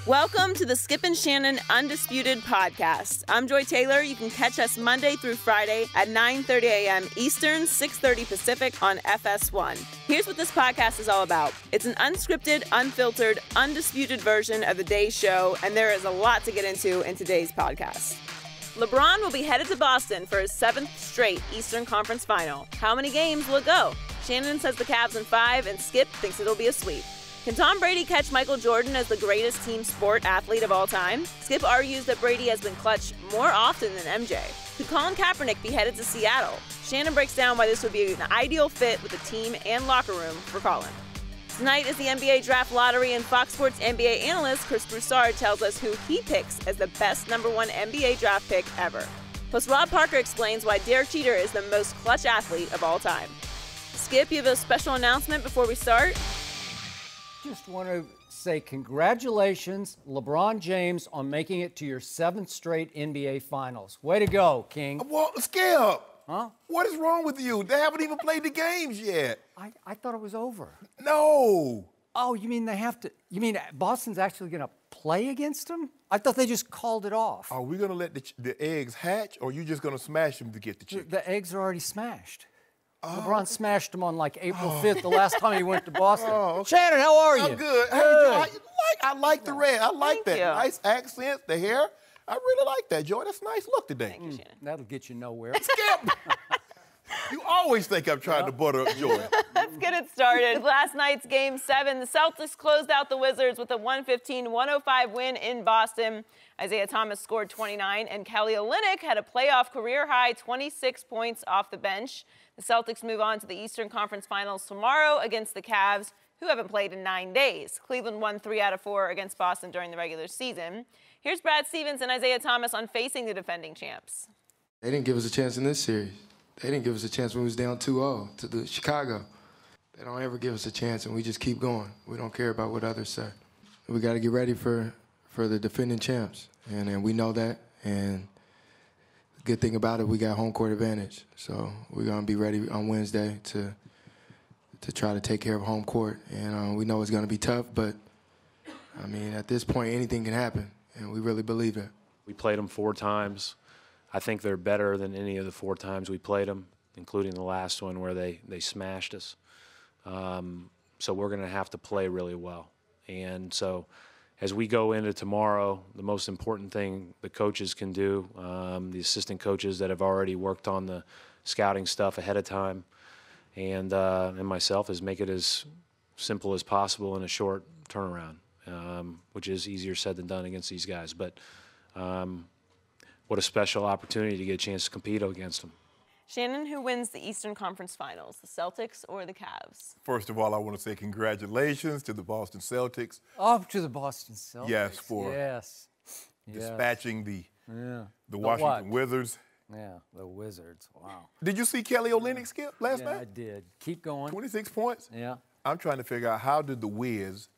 Welcome to the Skip and Shannon Undisputed podcast. I'm Joy Taylor. You can catch us Monday through Friday at 9:30 a.m. Eastern, 6:30 Pacific on FS1. Here's what this podcast is all about. It's an unscripted, unfiltered, undisputed version of the day's show, and there is a lot to get into in today's podcast. LeBron will be headed to Boston for his 7th straight Eastern Conference Final. How many games will it go? Shannon says the Cavs in 5, and Skip thinks it'll be a sweep. Can Tom Brady catch Michael Jordan as the greatest team sport athlete of all time? Skip argues that Brady has been clutch more often than MJ. Could Colin Kaepernick be headed to Seattle? Shannon breaks down why this would be an ideal fit with the team and locker room for Colin. Tonight is the NBA Draft Lottery, and Fox Sports NBA analyst Chris Broussard tells us who he picks as the best #1 NBA draft pick ever. Plus, Rob Parker explains why Derek Jeter is the most clutch athlete of all time. Skip, you have a special announcement before we start? Just want to say congratulations, LeBron James, on making it to your 7th straight NBA Finals. Way to go, King. Well, Skip. Huh? What is wrong with you? They haven't even played the games yet. I thought it was over. No. Oh, you mean they have to? You mean Boston's actually going to play against them? I thought they just called it off. Are we going to let the eggs hatch, or are you just going to smash them to get the chicken? The eggs are already smashed. LeBron smashed them on like April 5th, the last time he went to Boston. Okay. Shannon, how are you? I'm good. Hey, I like the red. I like that. you. Nice accent, the hair. I really like that, Joy. That's a nice look today. Thank you, Shannon. That'll get you nowhere. Skip. You always think I'm trying to butter up Joy. Let's get it started. Last night's Game 7, the Celtics closed out the Wizards with a 115-105 win in Boston. Isaiah Thomas scored 29, and Kelly Olynyk had a playoff career-high 26 points off the bench. The Celtics move on to the Eastern Conference Finals tomorrow against the Cavs, who haven't played in 9 days. Cleveland won 3 out of 4 against Boston during the regular season. Here's Brad Stevens and Isaiah Thomas on facing the defending champs. They didn't give us a chance in this series. They didn't give us a chance when we was down 2-0 to the Chicago. They don't ever give us a chance, and we just keep going. We don't care about what others say. We got to get ready for the defending champs, and we know that. And the good thing about it, we got home court advantage. So we're going to be ready on Wednesday to try to take care of home court. And we know it's going to be tough, but, I mean, at this point, anything can happen, and we really believe it. We played them 4 times. I think they're better than any of the 4 times we played them, including the last one where they smashed us. So we're going to have to play really well. And so as we go into tomorrow, the most important thing the coaches can do, the assistant coaches that have already worked on the scouting stuff ahead of time, and myself, is make it as simple as possible in a short turnaround, which is easier said than done against these guys. But what a special opportunity to get a chance to compete against them. Shannon, who wins the Eastern Conference Finals, the Celtics or the Cavs? First of all, I want to say congratulations to the Boston Celtics. Off to the Boston Celtics. Yes, for dispatching the Washington Wizards. Yeah, the Wizards. Wow. Did you see Kelly Olynyk, Skip, last Yeah, night? I did. Keep going. 26 points? Yeah. I'm trying to figure out, how did the Wiz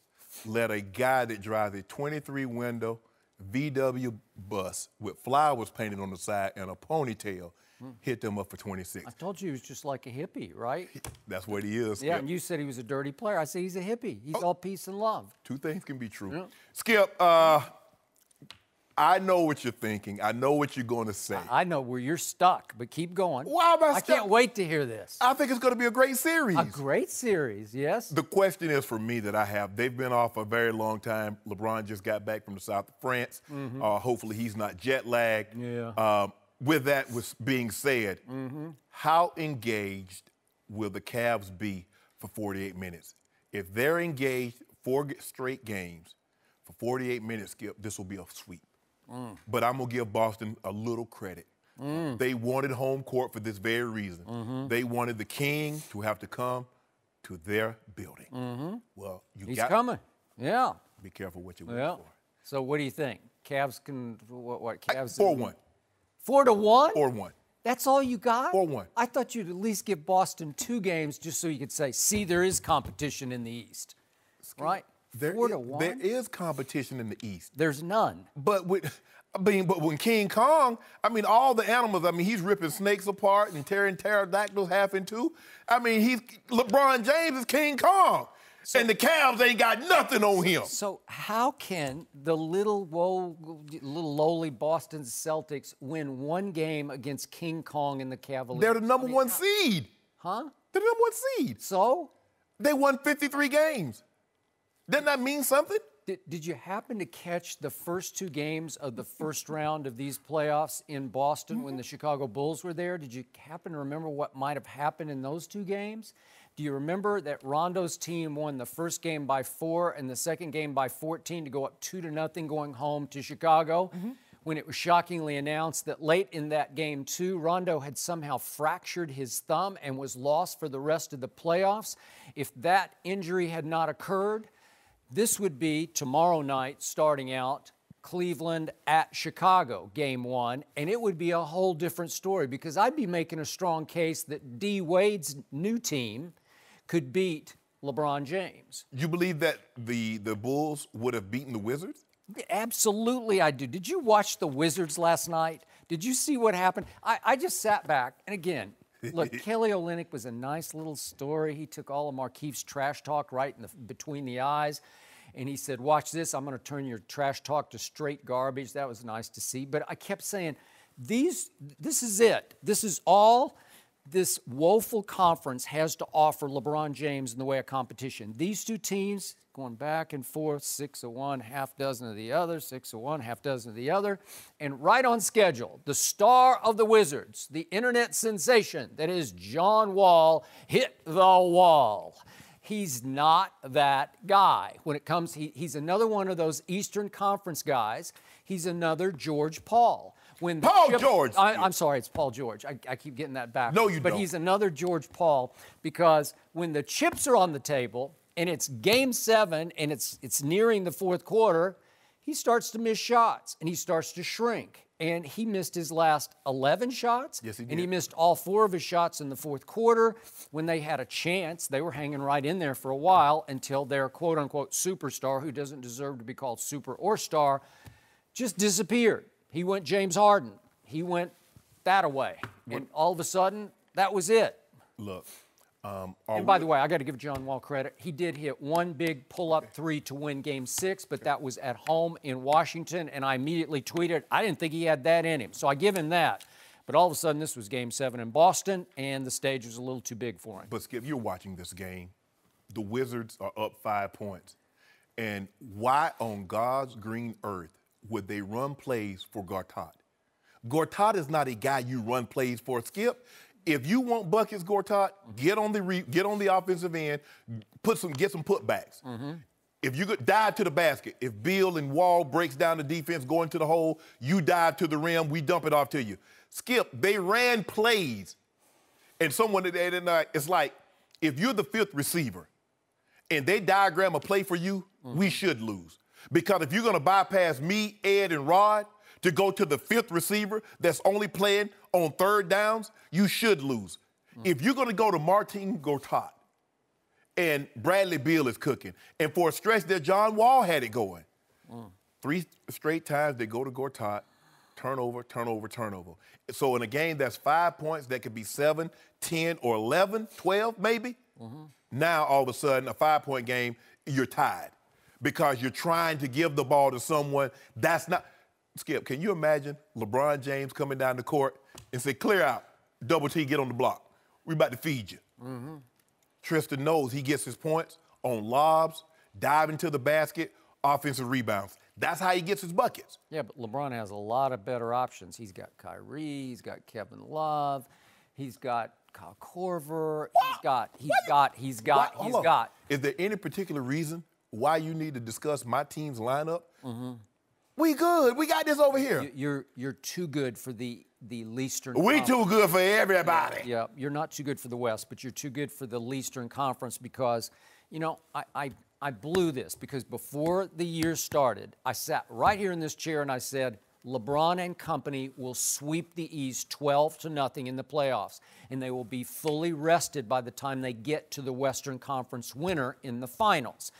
let a guy that drives a 23-window VW bus with flowers painted on the side and a ponytail hit them up for 26? I told you he was just like a hippie, right? That's what he is. Yeah, Skip. and you said he was a dirty player. I said he's a hippie. He's all peace and love. 2 things can be true. Yeah. Skip, I know what you're thinking. I know what you're going to say. I know where you're stuck, but keep going. Why am I stuck? I can't wait to hear this. I think it's going to be a great series. A great series, yes. The question is for me that I have, they've been off a very long time. LeBron just got back from the south of France. Hopefully he's not jet lagged. Yeah. With that being said, how engaged will the Cavs be for 48 minutes? If they're engaged 4 straight games for 48 minutes, Skip, this will be a sweep. But I'm going to give Boston a little credit. They wanted home court for this very reason. They wanted the king to have to come to their building. Well, He's coming. Yeah. Be careful what you wish for. So what do you think? Cavs can, what Cavs? 4-1. 4-1? 4-1. That's all you got? 4-1. I thought you'd at least give Boston 2 games just so you could say, see, there is competition in the East. Right? There 4-1? There is competition in the East. There's none. But when King Kong, all the animals, he's ripping snakes apart and tearing pterodactyls half in 2. LeBron James is King Kong. and the Cavs ain't got nothing on him. So how can the little lowly Boston Celtics win one game against King Kong and the Cavaliers? They're the number one seed. Huh? They're the number one seed. So? They won 53 games. Doesn't that mean something? Did you happen to catch the first two games of the first round of these playoffs in Boston when the Chicago Bulls were there? Did you happen to remember what might have happened in those two games? Do you remember that Rondo's team won the first game by 4 and the second game by 14 to go up 2-0 going home to Chicago? When it was shockingly announced that late in that game, too, Rondo had somehow fractured his thumb and was lost for the rest of the playoffs. If that injury had not occurred, this would be tomorrow night starting out Cleveland at Chicago, game 1, and it would be a whole different story because I'd be making a strong case that D. Wade's new team could beat LeBron James. You believe that the Bulls would have beaten the Wizards? Absolutely, I do. Did you watch the Wizards last night? Did you see what happened? I just sat back, and again, look, Kelly Olynyk was a nice little story. He took all of Markeith's trash talk right in between the eyes, and he said, watch this, I'm going to turn your trash talk to straight garbage. That was nice to see. But I kept saying, this is it. This is all this woeful conference has to offer LeBron James in the way of competition. These two teams going back and forth, 6 of one, half dozen of the other, 6 of one, half dozen of the other, and right on schedule, the star of the Wizards, the internet sensation that is John Wall, hit the wall. He's not that guy. When it comes, he's another one of those Eastern Conference guys. He's another George Paul. When George. I'm sorry, it's Paul George. I keep getting that back. No, you don't. But he's another George Paul because when the chips are on the table and it's Game 7 and it's nearing the fourth quarter, he starts to miss shots and he starts to shrink. And he missed his last 11 shots. Yes, he did. And he missed all 4 of his shots in the fourth quarter. When they had a chance, they were hanging right in there for a while until their quote-unquote superstar, who doesn't deserve to be called super or star, just disappeared. He went James Harden. He went that away. And all of a sudden, that was it. Look. And by the way, I got to give John Wall credit. He did hit one big pull-up 3 to win Game 6, but that was at home in Washington, and I immediately tweeted, I didn't think he had that in him. So I give him that. But all of a sudden, this was Game 7 in Boston, and the stage was a little too big for him. But, Skip, you're watching this game. The Wizards are up 5 points. And why on God's green earth would they run plays for Gortat? Gortat is not a guy you run plays for, Skip. If you want buckets, Gortat, get on the offensive end, get some putbacks. If you dive to the basket, if Beal and Wall breaks down the defense, go into the hole, you dive to the rim, we dump it off to you. Skip, they ran plays. And someone today tonight, it's like, if you're the 5th receiver and they diagram a play for you, we should lose. Because if you're going to bypass me, Ed, and Rod to go to the 5th receiver that's only playing on 3rd downs, you should lose. If you're going to go to Martin Gortat and Bradley Beal is cooking, and for a stretch there, John Wall had it going. 3 straight times they go to Gortat, turnover, turnover, turnover. So in a game that's 5 points, that could be 7, 10, or 11, 12 maybe. Now all of a sudden, a 5-point game, you're tied because you're trying to give the ball to someone that's not. Skip, can you imagine LeBron James coming down the court and say, clear out, double T, get on the block. We about to feed you. Tristan knows he gets his points on lobs, diving to the basket, offensive rebounds. That's how he gets his buckets. Yeah, but LeBron has a lot of better options. He's got Kyrie, he's got Kevin Love, he's got Kyle Korver, he's got. Is there any particular reason why you need to discuss my team's lineup? We good. We got this over here. You're too good for the Eastern We Conference. too good for everybody. Yeah, you're not too good for the West, but you're too good for the Eastern Conference because, you know, I blew this because before the year started, I sat right here in this chair and I said, LeBron and company will sweep the East 12-0 in the playoffs, and they will be fully rested by the time they get to the Western Conference winner in the finals.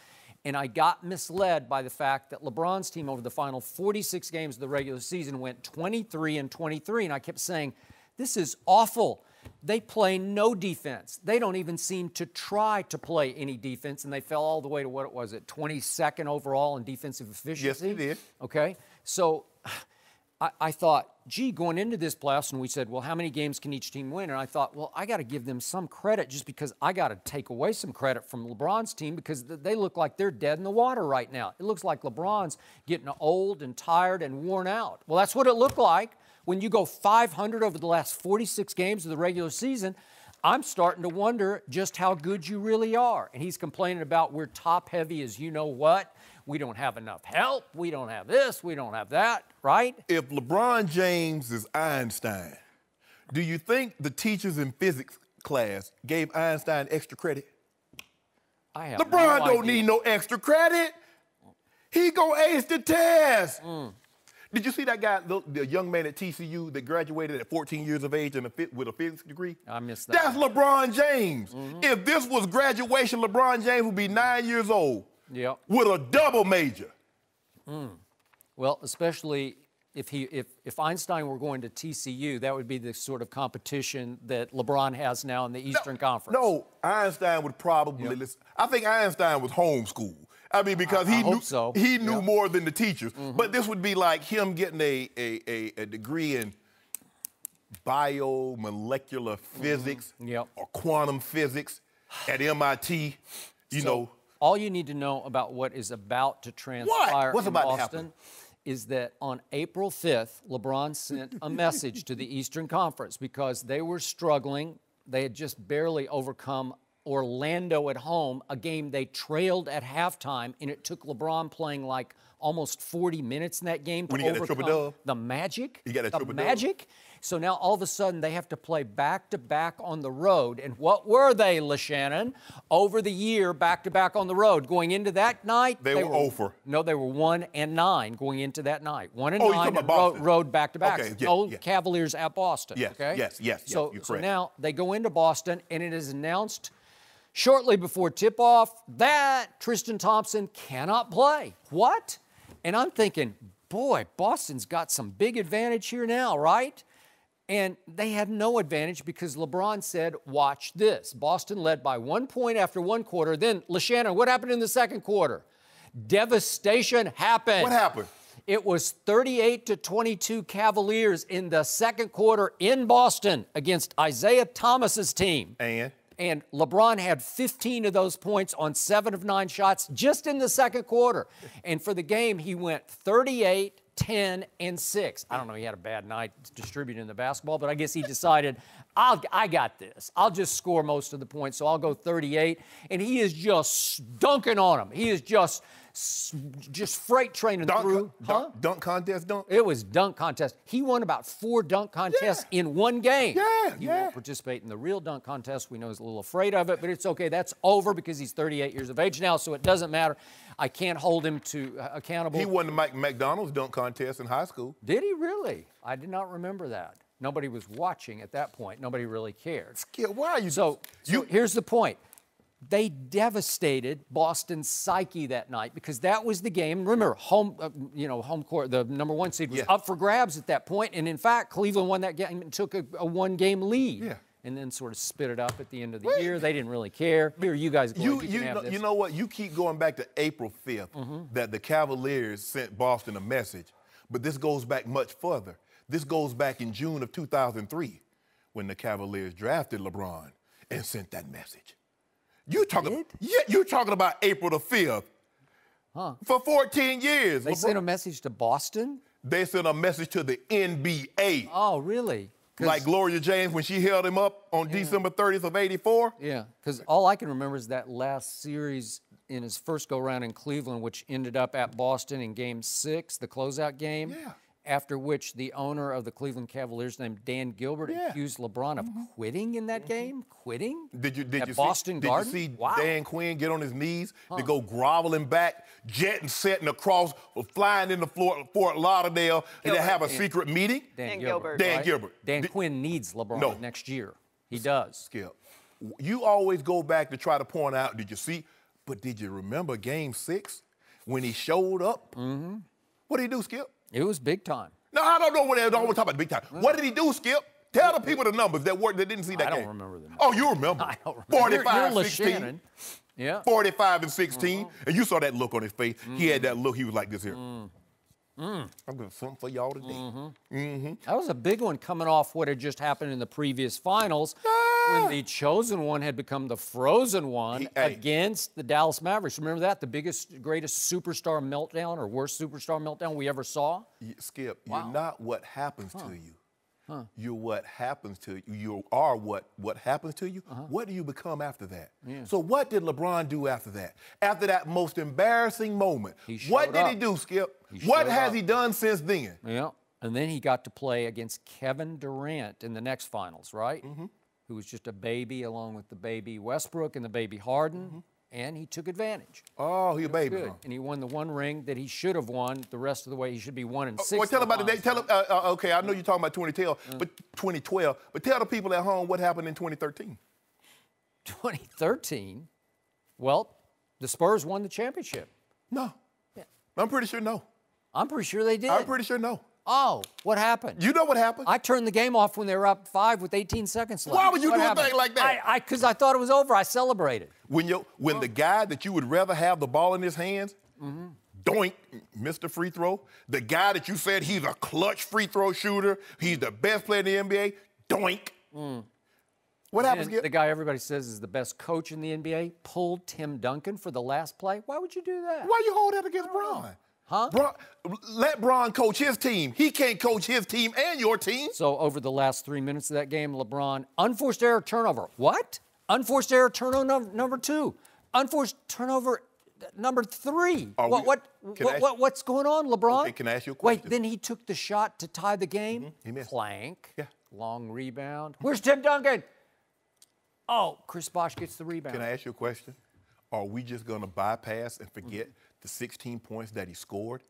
And I got misled by the fact that LeBron's team over the final 46 games of the regular season went 23-23, and I kept saying, this is awful. They play no defense. They don't even seem to try to play any defense, and they fell all the way to, what was it, 22nd overall in defensive efficiency? Yes, they did. Okay, so I thought, gee, going into this playoffs, and we said, well, how many games can each team win? And I thought, well, I got to give them some credit just because I got to take away some credit from LeBron's team because they look like they're dead in the water right now. It looks like LeBron's getting old and tired and worn out. Well, that's what it looked like. When you go 500 over the last 46 games of the regular season, I'm starting to wonder just how good you really are. And he's complaining about we're top-heavy as you know what. We don't have enough help. We don't have this. We don't have that, right? If LeBron James is Einstein, do you think the teachers in physics class gave Einstein extra credit? I have LeBron no don't idea. need no extra credit. He gonna ace the test. Did you see that guy, the young man at TCU that graduated at 14 years of age with a physics degree? I missed that. That's LeBron James. If this was graduation, LeBron James would be 9 years old with a double major. Well, especially if Einstein were going to TCU, that would be the sort of competition that LeBron has now in the Eastern Conference. No, Einstein would probably listen. I think Einstein was homeschooled. I mean, because he knew more than the teachers. But this would be like him getting a degree in biomolecular physics or quantum physics at MIT, you know. All you need to know about what is about to transpire What's in about to Boston happen? is that on April 5th, LeBron sent a message to the Eastern Conference because they were struggling. They had just barely overcome Orlando at home, a game they trailed at halftime, and it took LeBron playing like almost 40 minutes in that game to overcome the Magic. You got a triple-double. Magic. So now all of a sudden they have to play back-to-back on the road. And what were they, Shannon? Over the year, back-to-back on the road. Going into that night, they were 0-for. No, they were 1-9 going into that night. 1-9 and road back-to-back. Okay, Cavaliers at Boston. Yes, okay? yes, So, you're so correct. now they go into Boston, and it is announced shortly before tip-off that Tristan Thompson cannot play. What? And I'm thinking, boy, Boston's got some big advantage here now, right? And they had no advantage because LeBron said, watch this. Boston led by 1 point after one quarter. Then, Shannon, what happened in the second quarter? Devastation happened. What happened? It was 38-22 Cavaliers in the second quarter in Boston against Isaiah Thomas's team. And LeBron had 15 of those points on 7 of 9 shots just in the second quarter. And for the game, he went 38, 10, and 6. I don't know, he had a bad night distributing the basketball, but I guess he decided, I got this. I'll just score most of the points, so I'll go 38. And he is just dunking on him. He is just freight training through. Dunk contest, dunk? It was dunk contest. He won about 4 dunk contests in one game. He won't participate in the real dunk contest. We know he's a little afraid of it, but it's okay. That's over because he's 38 years of age now, so it doesn't matter. I can't hold him to accountable. He won the Mike McDonald's dunk contest in high school. Did he really? I did not remember that. Nobody was watching at that point. Nobody really cared. Skip, why are you? So here's the point. They devastated Boston's psyche that night because that was the game. Remember, home court, the number 1 seed was up for grabs at that point, and in fact, Cleveland won that game and took a 1-game lead, and then sort of spit it up at the end of the year. They didn't really care. Here, you guys, you know what? You keep going back to April 5th that the Cavaliers sent Boston a message, but this goes back much further. This goes back in June of 2003 when the Cavaliers drafted LeBron and sent that message. You're talking about April the 5th. For 14 years. They sent a message to Boston? They sent a message to the NBA. Oh, really? Like Gloria James when she held him up on December 30th of 84? Yeah, because all I can remember is that last series in his first go-round in Cleveland, which ended up at Boston in Game 6, the closeout game. Yeah. After which the owner of the Cleveland Cavaliers named Dan Gilbert accused LeBron of quitting in that game? Quitting? Did you Garden? see Dan Quinn get on his knees to go groveling back, jetting, setting across, flying into Fort Lauderdale, and to have a secret meeting? Dan Gilbert. Dan Gilbert. Dan Quinn needs LeBron next year. He does. Skip, you always go back to try to point out, did you see? But did you remember Game 6 when he showed up? What did he do, Skip? It was big time. No, I don't know what I don't want to talk about big time. What did he do, Skip? Tell the people the numbers that didn't see that game. I don't remember them. Oh, you remember. I don't remember. 45-16. Shannon. Yeah. 45-16. And you saw that look on his face. He had that look. He was like this here. I'm doing something for y'all today. That was a big one coming off what had just happened in the previous finals when the chosen one had become the frozen one against the Dallas Mavericks. Remember that? The biggest, greatest superstar meltdown or worst superstar meltdown we ever saw? Skip, you're not what happens to you. You're what happens to you. You are what happens to you. What do you become after that? Yeah. So what did LeBron do after that? After that most embarrassing moment, what did he do, Skip? What has he done since then? Yeah, and then he got to play against Kevin Durant in the next finals, right? Who was just a baby along with the baby Westbrook and the baby Harden. And he took advantage. Oh, he a baby. Good. And he won the one ring that he should have won the rest of the way. He should be 1-6. Well, tell him about the day. Tell him, okay, I know you're talking about 2012, but tell the people at home what happened in 2013. 2013? Well, the Spurs won the championship. No. Yeah. I'm pretty sure no. I'm pretty sure they did. I'm pretty sure no. Oh, what happened? You know what happened? I turned the game off when they were up 5 with 18 seconds left. Why would you do a thing like that? Because I thought it was over. I celebrated. When the guy that you would rather have the ball in his hands, doink, missed the free throw. The guy that you said he's a clutch free throw shooter, he's the best player in the NBA, doink. What happens? The guy everybody says is the best coach in the NBA pulled Tim Duncan for the last play. Why would you do that? Why you hold that against Bron? Let Bron coach his team. He can't coach his team and your team. So over the last 3 minutes of that game, LeBron, unforced error turnover. What? Unforced error turnover number 2. Unforced turnover number 3. What's going on, LeBron? Okay, can I ask you a question? Wait, then he took the shot to tie the game. He missed. Plank. Yeah. Long rebound. Where's Tim Duncan? Oh, Chris Bosh gets the rebound. Can I ask you a question? Are we just going to bypass and forget the 16 points that he scored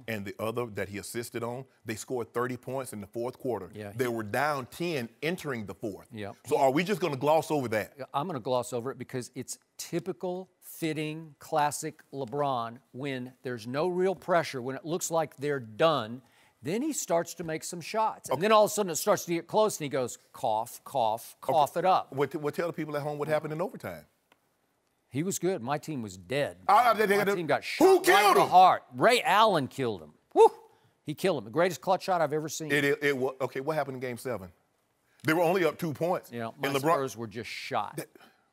and the other that he assisted on? They scored 30 points in the fourth quarter. Yeah. They were down 10 entering the fourth. Yeah. So are we just going to gloss over that? I'm going to gloss over it because it's typical, fitting, classic LeBron when there's no real pressure, when it looks like they're done. Then he starts to make some shots. And then all of a sudden it starts to get close and he goes, cough, cough, cough it up. Well, tell the people at home what happened in overtime. He was good. My team was dead. My team got shot right in the heart. Ray Allen killed him. Woo! He killed him. The greatest clutch shot I've ever seen. Okay, what happened in Game 7? They were only up 2 points. You know, my Spurs were just shot.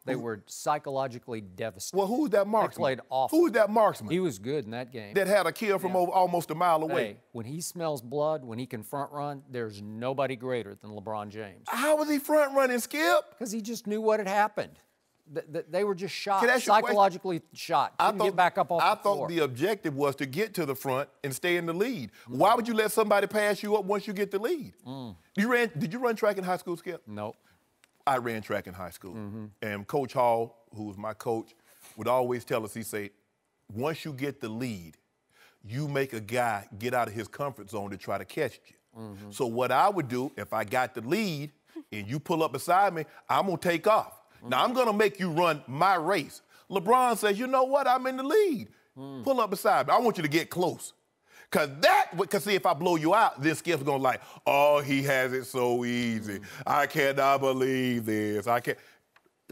They were psychologically devastated. Well, who's that marksman? They played awful. Who's that marksman? He was good in that game. That had a kill from almost a mile away. Hey, when he smells blood, when he can front run, there's nobody greater than LeBron James. How was he front running, Skip? Because he just knew what had happened. They were just shot, Can I psychologically shot. Couldn't get back up off the floor. I thought the objective was to get to the front and stay in the lead. Why would you let somebody pass you up once you get the lead? Did you run track in high school, Skip? Nope. I ran track in high school. And Coach Hall, who was my coach, would always tell us, he'd say, once you get the lead, you make a guy get out of his comfort zone to try to catch you. So what I would do, if I got the lead and you pull up beside me, I'm going to take off. Now, I'm going to make you run my race. LeBron says, you know what? I'm in the lead. Pull up beside me. I want you to get close. Because see, if I blow you out, then Skip's going to like, oh, he has it so easy. I cannot believe this. I can't.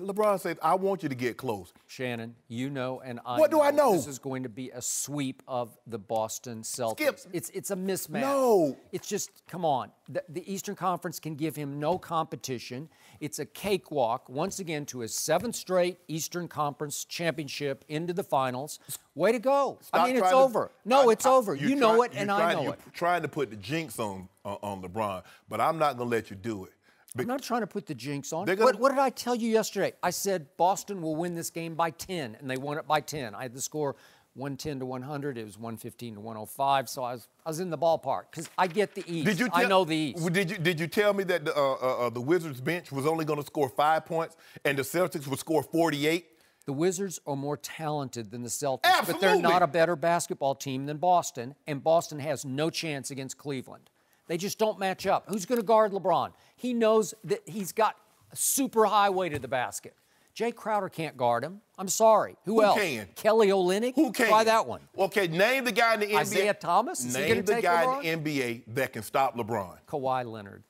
LeBron says, I want you to get close. Shannon, you know and I What do I know? This is going to be a sweep of the Boston Celtics. Skip. It's a mismatch. No. It's just, come on. The Eastern Conference can give him no competition. It's a cakewalk, once again, to his 7th straight Eastern Conference championship into the finals. Way to go. I mean, it's over. No, it's over. You know it, and I know it. You're trying to put the jinx on LeBron, but I'm not going to let you do it. I'm not trying to put the jinx on. What did I tell you yesterday? I said Boston will win this game by 10, and they won it by 10. I had the score 110 to 100. It was 115 to 105, so I was in the ballpark because I get the East. I know the East. Did you tell me that the Wizards bench was only going to score 5 points and the Celtics would score 48? The Wizards are more talented than the Celtics, Absolutely. But they're not a better basketball team than Boston, and Boston has no chance against Cleveland. They just don't match up. Who's going to guard LeBron? He knows that he's got a super highway to the basket. Jay Crowder can't guard him. I'm sorry. Who else? Can? Kelly Olynyk? Who can? Try that one. Okay, name the guy in the NBA. Isaiah Thomas? Is he name gonna the take guy LeBron? in the NBA that can stop LeBron. Kawhi Leonard.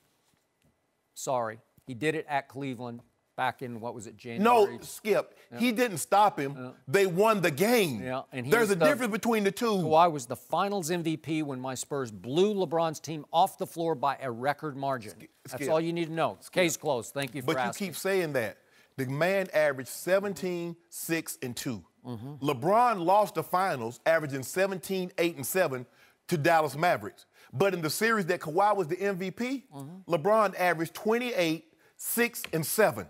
Sorry. He did it at Cleveland back in, what was it, January? No, Skip. Yeah. He didn't stop him. Yeah. They won the game. Yeah, and there's a difference between the two. Kawhi was the Finals MVP when my Spurs blew LeBron's team off the floor by a record margin. That's all you need to know. Case closed. Thank you for asking. But you keep saying that. The man averaged 17, 6, and 2. Mm-hmm. LeBron lost the Finals, averaging 17, 8, and 7 to Dallas Mavericks. But in the series that Kawhi was the MVP, LeBron averaged 28, 6, and 7.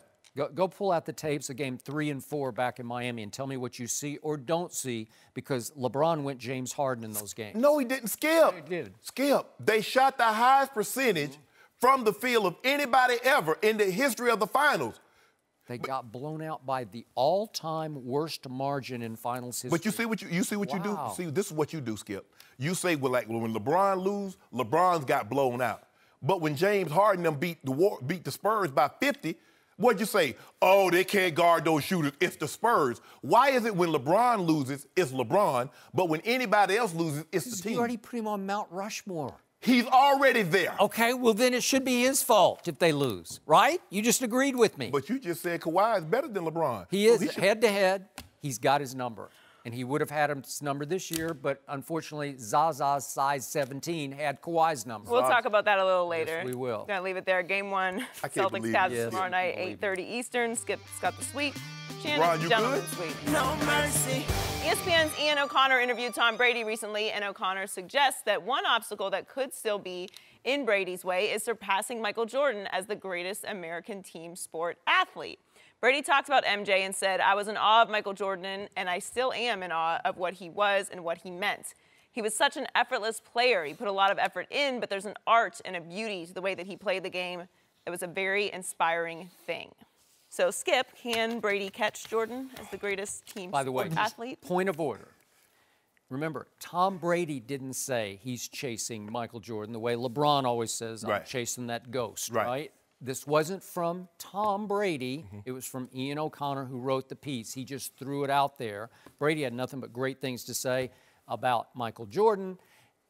Go pull out the tapes of game 3 and 4 back in Miami and tell me what you see or don't see, because LeBron went James Harden in those games. No, he didn't, Skip. Yeah, he did. Skip, they shot the highest percentage from the field of anybody ever in the history of the Finals. They got blown out by the all-time worst margin in finals history. But you see what you do? See, this is what you do, Skip. You say, well, like when LeBron lose, LeBron's got blown out. But when James Harden them beat the Spurs by 50, what'd you say? Oh, they can't guard those shooters. It's the Spurs. Why is it when LeBron loses, it's LeBron, but when anybody else loses, it's the team? You already put him on Mount Rushmore. He's already there. Okay, well, then it should be his fault if they lose, right? You just agreed with me. But you just said Kawhi is better than LeBron. He is. Head-to-head, he's got his number. And he would have had his number this year, but unfortunately, Zaza's size 17 had Kawhi's number. We'll talk about that a little later. Yes, we will. Gonna leave it there. Game 1, Celtics Cavs tomorrow night, 8:30 Eastern. Skip's got the suite. Shannon's gentleman's suite. No mercy. ESPN's Ian O'Connor interviewed Tom Brady recently, and O'Connor suggests that one obstacle that could still be in Brady's way is surpassing Michael Jordan as the greatest American team sport athlete. Brady talked about MJ and said, "I was in awe of Michael Jordan, and I still am in awe of what he was and what he meant. He was such an effortless player. He put a lot of effort in, but there's an art and a beauty to the way that he played the game. It was a very inspiring thing." So, Skip, can Brady catch Jordan as the greatest team sport athlete? Point of order. Remember, Tom Brady didn't say he's chasing Michael Jordan the way LeBron always says, I'm chasing that ghost, right? This wasn't from Tom Brady. It was from Ian O'Connor, who wrote the piece. He just threw it out there. Brady had nothing but great things to say about Michael Jordan.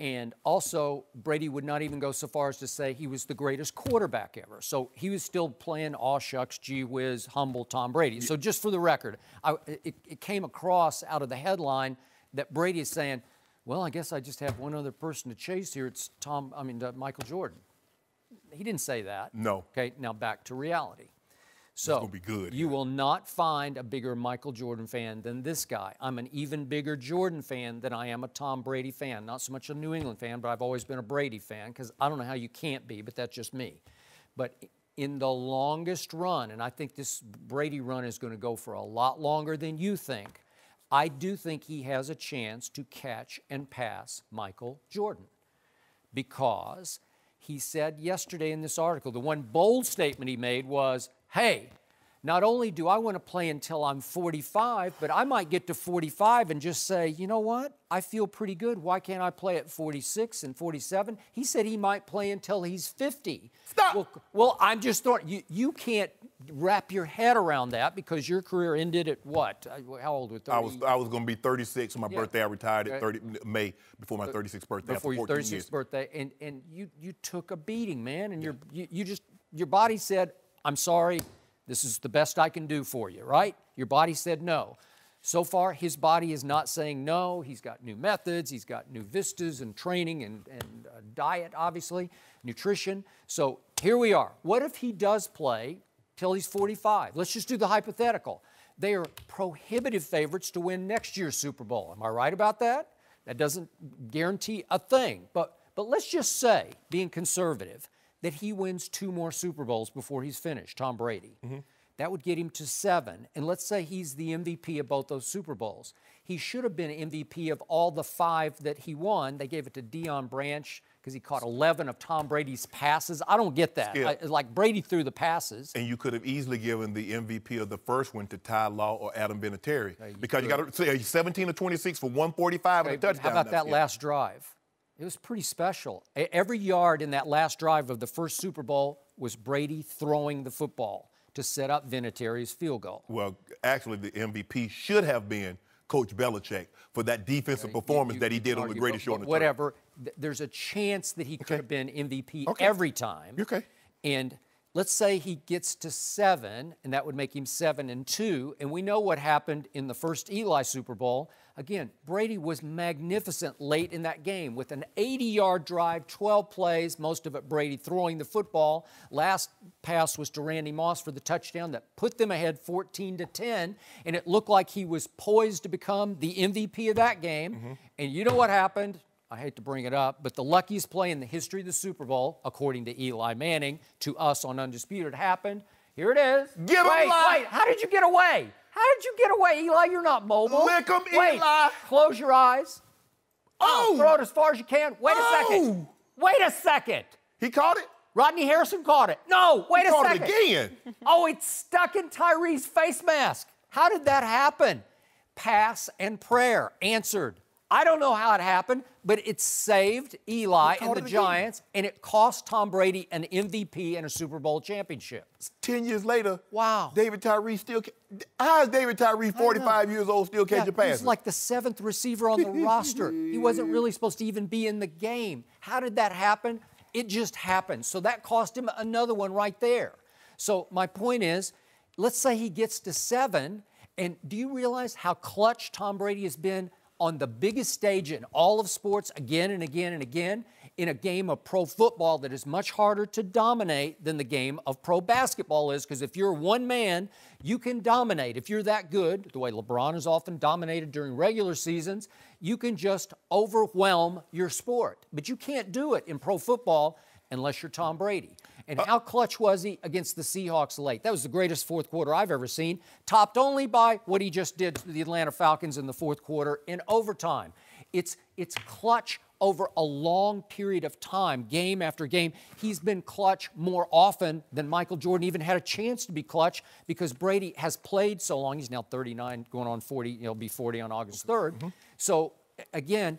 And also, Brady would not even go so far as to say he was the greatest quarterback ever. So he was still playing aw shucks, gee whiz, humble Tom Brady. So just for the record, it came across out of the headline that Brady is saying, well, I guess I just have one other person to chase here. It's Michael Jordan. He didn't say that. No. Okay, now back to reality. So gonna be good. You will not find a bigger Michael Jordan fan than this guy. I'm an even bigger Jordan fan than I am a Tom Brady fan. Not so much a New England fan, but I've always been a Brady fan, because I don't know how you can't be, but that's just me. But in the longest run, and I think this Brady run is going to go for a lot longer than you think, I do think he has a chance to catch and pass Michael Jordan, because he said yesterday in this article, the one bold statement he made was, hey, not only do I want to play until I'm 45, but I might get to 45 and just say, you know what? I feel pretty good. Why can't I play at 46 and 47? He said he might play until he's 50. Stop. Well, I'm just throwing, you can't wrap your head around that, because your career ended at what? How old were you? I was going to be 36 on my birthday. I retired at May before my 36th birthday. Before your 36th birthday, and you took a beating, man, and your body said, I'm sorry, this is the best I can do for you, right? Your body said no. So far, his body is not saying no. He's got new methods. He's got new vistas and training and diet, obviously, nutrition. So here we are. What if he does play till he's 45? Let's just do the hypothetical. They are prohibitive favorites to win next year's Super Bowl. Am I right about that? That doesn't guarantee a thing. But let's just say, being conservative, that he wins 2 more Super Bowls before he's finished, Tom Brady. That would get him to 7. And let's say he's the MVP of both those Super Bowls. He should have been MVP of all the 5 that he won. They gave it to Deion Branch because he caught 11 of Tom Brady's passes. I don't get that. Like Brady threw the passes. And you could have easily given the MVP of the first one to Ty Law or Adam Vinatieri. Because you got to say 17 or 26 for 145 and a touchdown. How about that last drive? It was pretty special. Every yard in that last drive of the first Super Bowl was Brady throwing the football to set up Vinatieri's field goal. Well, actually, the MVP should have been Coach Belichick for that defensive performance that he did on the Greatest Show on the Turf. Whatever. There's a chance that he could have been MVP every time. Okay. And let's say he gets to 7, and that would make him 7-2, and we know what happened in the first Eli Super Bowl. Again, Brady was magnificent late in that game with an 80-yard drive, 12 plays, most of it Brady throwing the football. Last pass was to Randy Moss for the touchdown that put them ahead 14-10, and it looked like he was poised to become the MVP of that game. And you know what happened? I hate to bring it up, but the luckiest play in the history of the Super Bowl, according to Eli Manning, to us on Undisputed, happened. Here it is. Give him Eli. Wait, how did you get away? How did you get away, Eli? You're not mobile. Lick him, Wait, Eli. close your eyes. Oh! Throw it as far as you can. Wait a second. Wait a second. He caught it? Rodney Harrison caught it. No, wait a Caught second. it again. Oh, it's stuck in Tyree's face mask. How did that happen? Pass and prayer answered. I don't know how it happened, but it saved Eli and the Giants, and it cost Tom Brady an MVP and a Super Bowl championship. 10 years later, wow. David Tyree still. How is David Tyree, 45 years old, still catching passes? He's like the 7th receiver on the roster. He wasn't really supposed to even be in the game. How did that happen? It just happened. So that cost him another one right there. So my point is, let's say he gets to 7, and do you realize how clutch Tom Brady has been on the biggest stage in all of sports again and again and again in a game of pro football that is much harder to dominate than the game of pro basketball is, because if you're one man, you can dominate. If you're that good, the way LeBron is often dominated during regular seasons, you can just overwhelm your sport. But you can't do it in pro football unless you're Tom Brady. And how clutch was he against the Seahawks late? That was the greatest fourth quarter I've ever seen, topped only by what he just did to the Atlanta Falcons in the fourth quarter in overtime. It's clutch over a long period of time, game after game. He's been clutch more often than Michael Jordan even had a chance to be clutch, because Brady has played so long. He's now 39, going on 40. He'll be 40 on August 3rd. So, again,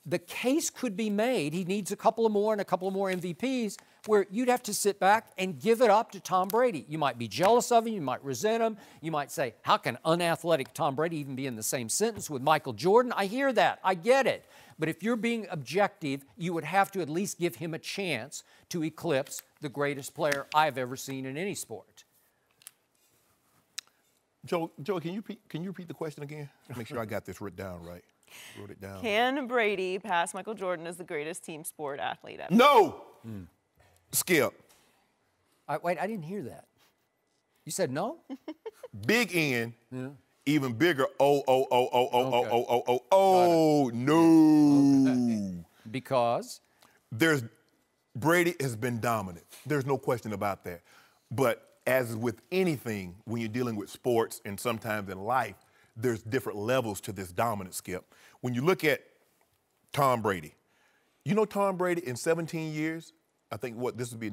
the case could be made. He needs a couple of more and a couple of more MVPs, where you'd have to sit back and give it up to Tom Brady. You might be jealous of him. You might resent him. You might say, how can unathletic Tom Brady even be in the same sentence with Michael Jordan? I hear that. I get it. But if you're being objective, you would have to at least give him a chance to eclipse the greatest player I've ever seen in any sport. Joe, can you repeat the question again? Make sure I got this written down right. Wrote it down. Can Brady pass Michael Jordan as the greatest team sport athlete ever? No! Skip. Wait, I didn't hear that. You said no? Big N, even bigger no. Because? Brady has been dominant. There's no question about that. But as with anything, when you're dealing with sports and sometimes in life, there's different levels to this dominance, Skip. When you look at Tom Brady, you know Tom Brady in 17 years, I think this would be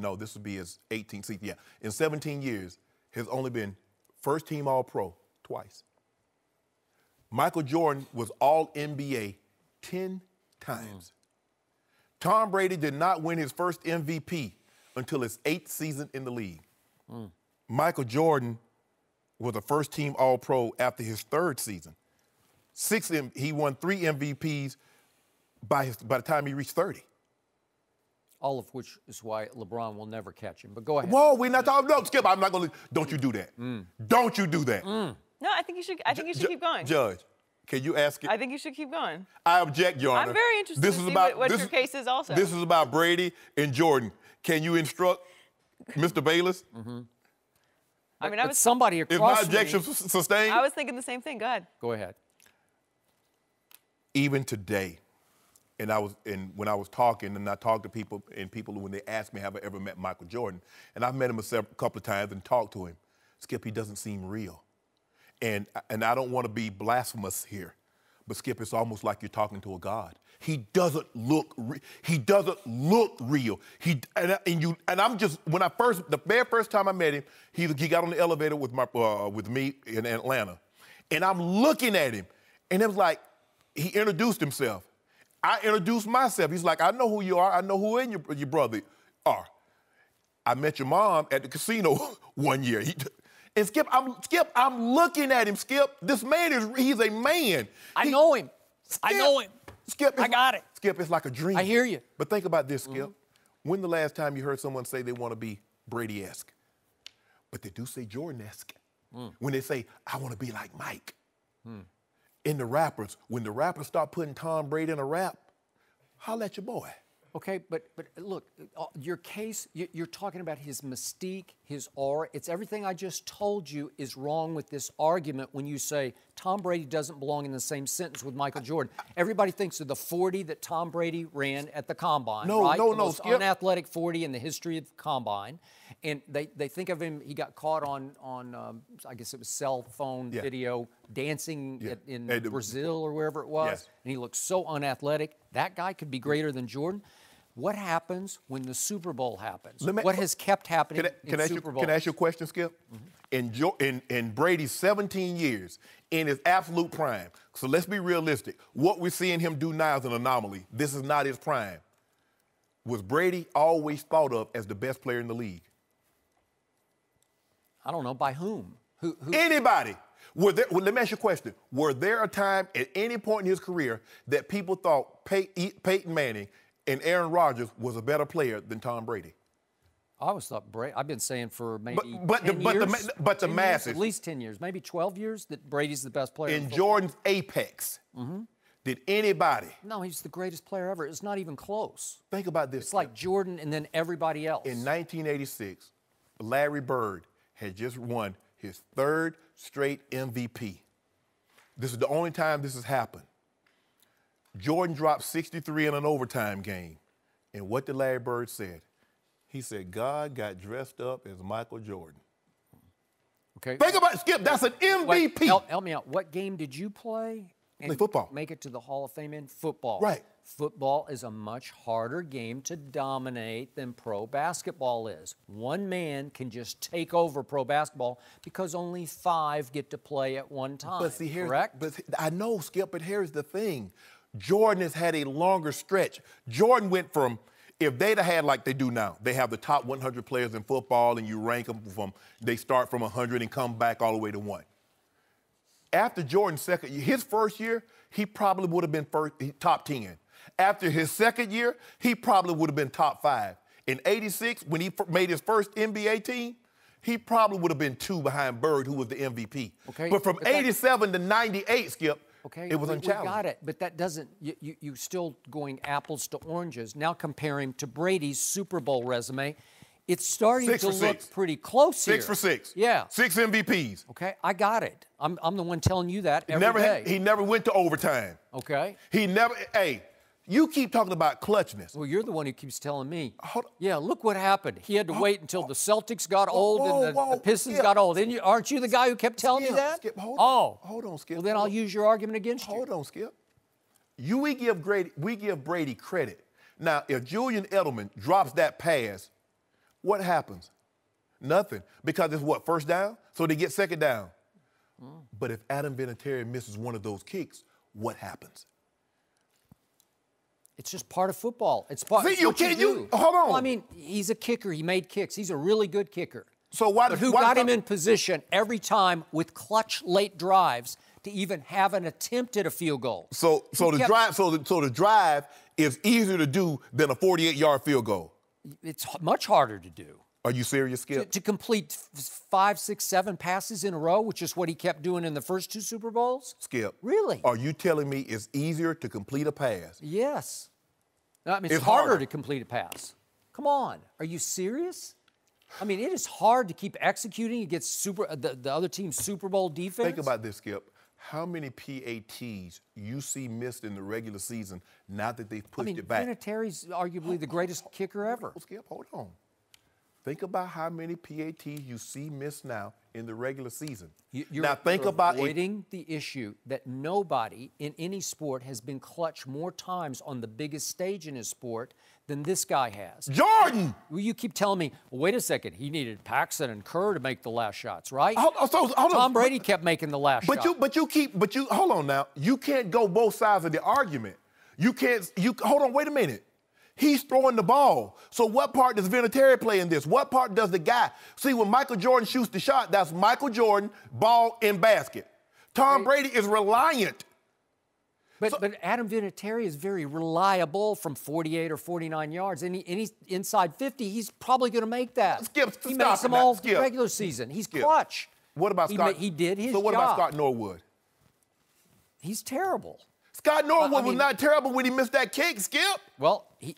his 18th season. Yeah, in 17 years, has only been first team All-Pro twice. Michael Jordan was All-NBA 10 times. Tom Brady did not win his first MVP until his 8th season in the league. Michael Jordan was a first-team All-Pro after his 3rd season. He won 3 MVPs by the time he reached 30. All of which is why LeBron will never catch him. But go ahead. Whoa, we're not talking. No, Skip, I'm not going to. Don't you do that. Don't you do that. No, I think you should. I think you should keep going. Judge, can you ask it? I think you should keep going. I object, Your Honor. I'm very interested to see what your case is also. This is about Brady and Jordan. Can you instruct Mr. Bayless? I mean, somebody across Is my objection sustained? I was thinking the same thing. Go ahead. Go ahead. Even today, when I was talking, and I talked to people, when they asked me, have I ever met Michael Jordan? And I've met him a couple of times and talked to him. Skip, he doesn't seem real. And I don't want to be blasphemous here, but Skip, it's almost like you're talking to a god. He doesn't look real. The very first time I met him, he got on the elevator with me in Atlanta, and I'm looking at him, and it was like he introduced himself. I introduced myself. He's like, I know who you are. I know who your brother are. I met your mom at the casino one year. And Skip, I'm looking at him, Skip. This man he's a man. I know him. I know him. Skip, I got it. Skip, it's like a dream. I hear you. But think about this, Skip. When the last time you heard someone say they want to be Brady-esque? but they do say Jordan-esque. When they say, I want to be like Mike. In the rappers, when the rappers start putting Tom Brady in a rap, holla at your boy. Okay, but look, your case, you're talking about his mystique, his aura. It's everything I just told you is wrong with this argument when you say Tom Brady doesn't belong in the same sentence with Michael Jordan. Everybody thinks of the 40 that Tom Brady ran at the Combine, right? The most unathletic 40 in the history of the Combine. And they think of him, he got caught on I guess it was cell phone video, dancing in Brazil or wherever it was. And he looked so unathletic. That guy could be greater than Jordan. What happens when the Super Bowl happens? What has kept happening in Super Bowl? Can I ask you a question, Skip? In Brady's 17 years, in his absolute prime, so let's be realistic. What we're seeing him do now is an anomaly. This is not his prime. Was Brady always thought of as the best player in the league? I don't know. By whom? Who? Anybody. Let me ask you a question. Were there a time at any point in his career that people thought Peyton Manning and Aaron Rodgers was a better player than Tom Brady? I always thought Brady. I've been saying for maybe 10 years. But the masses. At least 10 years, maybe 12 years, that Brady's the best player. In Jordan's apex, did anybody? No, he's the greatest player ever. It's not even close. Think about this. It's like Jordan and then everybody else. In 1986, Larry Bird had just won his 3rd straight MVP. This is the only time this has happened. Jordan dropped 63 in an overtime game. And what did Larry Bird say? He said, God got dressed up as Michael Jordan. Okay. Think about it, Skip. That's an MVP. Wait, help me out. What game did you play? And football. Make it to the Hall of Fame in football. Right. Football is a much harder game to dominate than pro basketball is. One man can just take over pro basketball because only 5 get to play at one time. But see, correct? But I know, Skip, but here's the thing. Jordan has had a longer stretch. Jordan went from, if they'd have had like they do now, they have the top 100 players in football and you rank them from, they start from 100 and come back all the way to 1. After Jordan's second year, his first year, he probably would have been top 10. After his second year, he probably would have been top 5. In '86, when he made his first NBA team, he probably would have been 2 behind Bird, who was the MVP. Okay, but from '87 to '98, Skip, it was unchallenged. We got it, but that doesn't, you still going apples to oranges. Now compare him to Brady's Super Bowl resume. It's starting to look pretty close here. 6 for 6. Yeah. 6 MVPs. Okay, I got it. I'm the one telling you that every day. He never went to overtime. Okay. He never, you keep talking about clutchness. Well, you're the one who keeps telling me. Yeah, look what happened. He had to wait until the Celtics got old and the Pistons got old. Aren't you the guy who kept telling me that? Skip, hold on, Skip. Well, then I'll use your argument against you. Hold on, Skip. We give Brady credit. Now, if Julian Edelman drops that pass, what happens? Nothing. Because it's what, first down? So they get second down. But if Adam Vinatieri misses one of those kicks, what happens? It's just part of football. It's part. See, hold on. Well, I mean, he's a kicker. He made kicks. He's a really good kicker. So why? But who got him in position every time with clutch late drives to even have an attempt at a field goal? So the drive is easier to do than a 48-yard field goal. It's much harder to do. Are you serious, Skip? To complete 5, 6, 7 passes in a row, which is what he kept doing in the first 2 Super Bowls? Skip. Really? Are you telling me it's easier to complete a pass? Yes. I mean, it's harder to complete a pass. Come on. Are you serious? I mean, it is hard to keep executing against the other team's Super Bowl defense. Think about this, Skip. How many PATs you see missed in the regular season now that they've pushed it back? Vinatieri's arguably the greatest kicker ever. Skip, hold on. Think about how many PATs you see missed now in the regular season. You're avoiding the issue that nobody in any sport has been clutch more times on the biggest stage in his sport than this guy has. Jordan! Well, you keep telling me, well, wait a second, he needed Paxson and Kerr to make the last shots, right? Hold on. Tom Brady kept making the last shot. Hold on now. You can't go both sides of the argument. Hold on, wait a minute. He's throwing the ball. So what part does Vinatieri play in this? What part does the guy? See, when Michael Jordan shoots the shot, that's Michael Jordan, ball in basket. Tom Brady is reliant. But Adam Vinatieri is very reliable from 48 or 49 yards. And he's inside 50, he's probably going to make that. He makes them all regular season. He's clutch. What about Scott? He did his job. So what about Scott Norwood? He's terrible. Scott Norwood was not terrible when he missed that kick, Skip. Well, do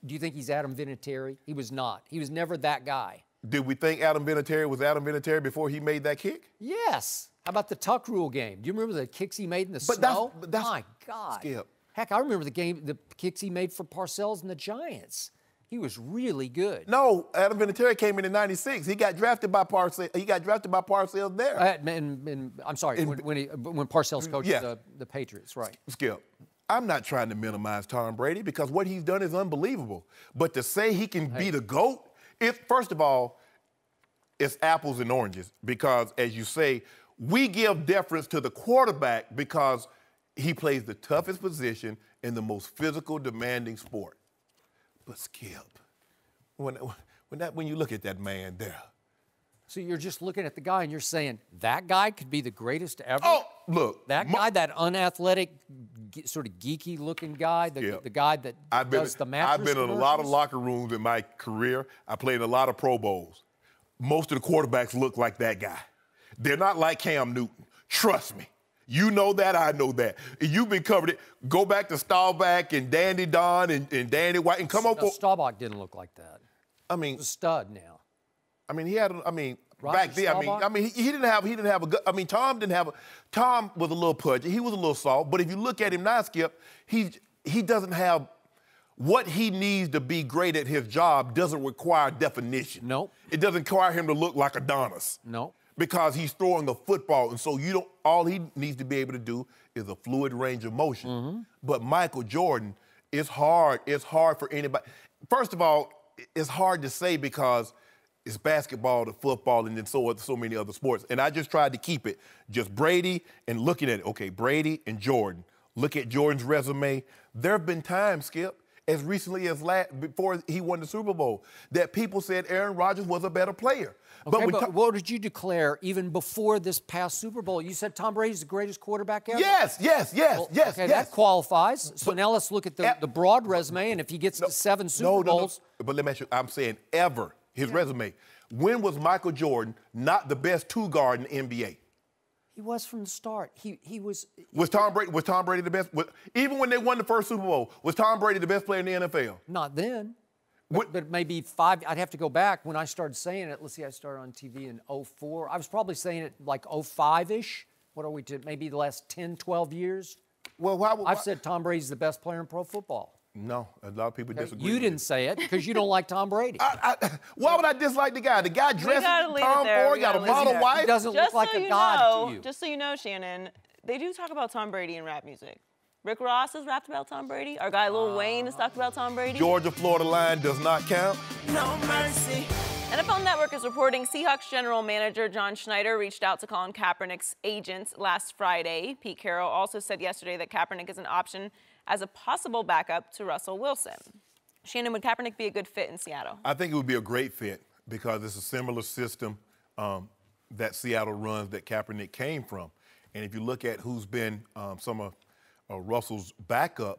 you think he's Adam Vinatieri? He was not. He was never that guy. Did we think Adam Vinatieri was Adam Vinatieri before he made that kick? Yes. How about the tuck rule game? Do you remember the kicks he made in the snow? My God. Skip. Heck, I remember the kicks he made for Parcells and the Giants. He was really good. No, Adam Vinatieri came in '96. He got drafted by Parcells. He got drafted by Parcells there. I'm sorry, when Parcells coached the Patriots, right? Skip, I'm not trying to minimize Tom Brady because what he's done is unbelievable. But to say he can be the GOAT, first of all, it's apples and oranges because, as you say, we give deference to the quarterback because he plays the toughest position in the most physical, demanding sport. But Skip, when you look at that man there. So you're just looking at the guy and you're saying, that guy could be the greatest ever? Oh, look. That guy, that unathletic, sort of geeky-looking guy, the guy that does the mattress I've been in a lot of locker rooms in my career. I played in a lot of Pro Bowls. Most of the quarterbacks look like that guy. They're not like Cam Newton. Trust me. You know that, I know that. You've been covered it. Go back to Staubach and Dandy Don and Danny White and come up with... Staubach didn't look like that. I mean... He's a stud now. I mean, he had... Roger back then, Staubach? he didn't have a good... Tom was a little pudgy. He was a little soft. But if you look at him now, Skip, he doesn't have... What he needs to be great at his job doesn't require definition. Nope. It doesn't require him to look like Adonis. Nope. Because he's throwing a football, and so all he needs to be able to do is a fluid range of motion. Mm-hmm. But Michael Jordan, it's hard for anybody. First of all, it's hard to say because it's basketball to football and then so many other sports. And I just tried to keep it just Brady and looking at it. Okay, Brady and Jordan. Look at Jordan's resume. There have been times, Skip, as recently as before he won the Super Bowl, that people said Aaron Rodgers was a better player. Okay, but what did you declare even before this past Super Bowl? You said Tom Brady's the greatest quarterback ever? Yes. Okay, that qualifies. So now let's look at the broad resume, and if he gets to 7 Super Bowls. No. But let me ask you, I'm saying ever, his resume. When was Michael Jordan not the best two-guard in the NBA? He was from the start. He was... Was Tom Brady the best? Even when they won the first Super Bowl, was Tom Brady the best player in the NFL? Not then. But maybe 5, I'd have to go back. When I started saying it, let's see, I started on TV in 2004. I was probably saying it like 2005-ish. What are we to, maybe the last 10, 12 years? Well, I've said Tom Brady's the best player in pro football. No, a lot of people disagree. You didn't say it because you don't like Tom Brady. Why would I dislike the guy? The guy dressed Tom Ford, got a model wife. He doesn't look like a god to you. Just so you know, Shannon, they do talk about Tom Brady in rap music. Rick Ross has rapped about Tom Brady. Our guy Lil Wayne has talked about Tom Brady. Georgia-Florida line does not count. No mercy. NFL Network is reporting Seahawks general manager John Schneider reached out to Colin Kaepernick's agents last Friday. Pete Carroll also said yesterday that Kaepernick is an option as a possible backup to Russell Wilson. Shannon, would Kaepernick be a good fit in Seattle? I think it would be a great fit because it's a similar system that Seattle runs that Kaepernick came from. And if you look at who's been some of Russell's backups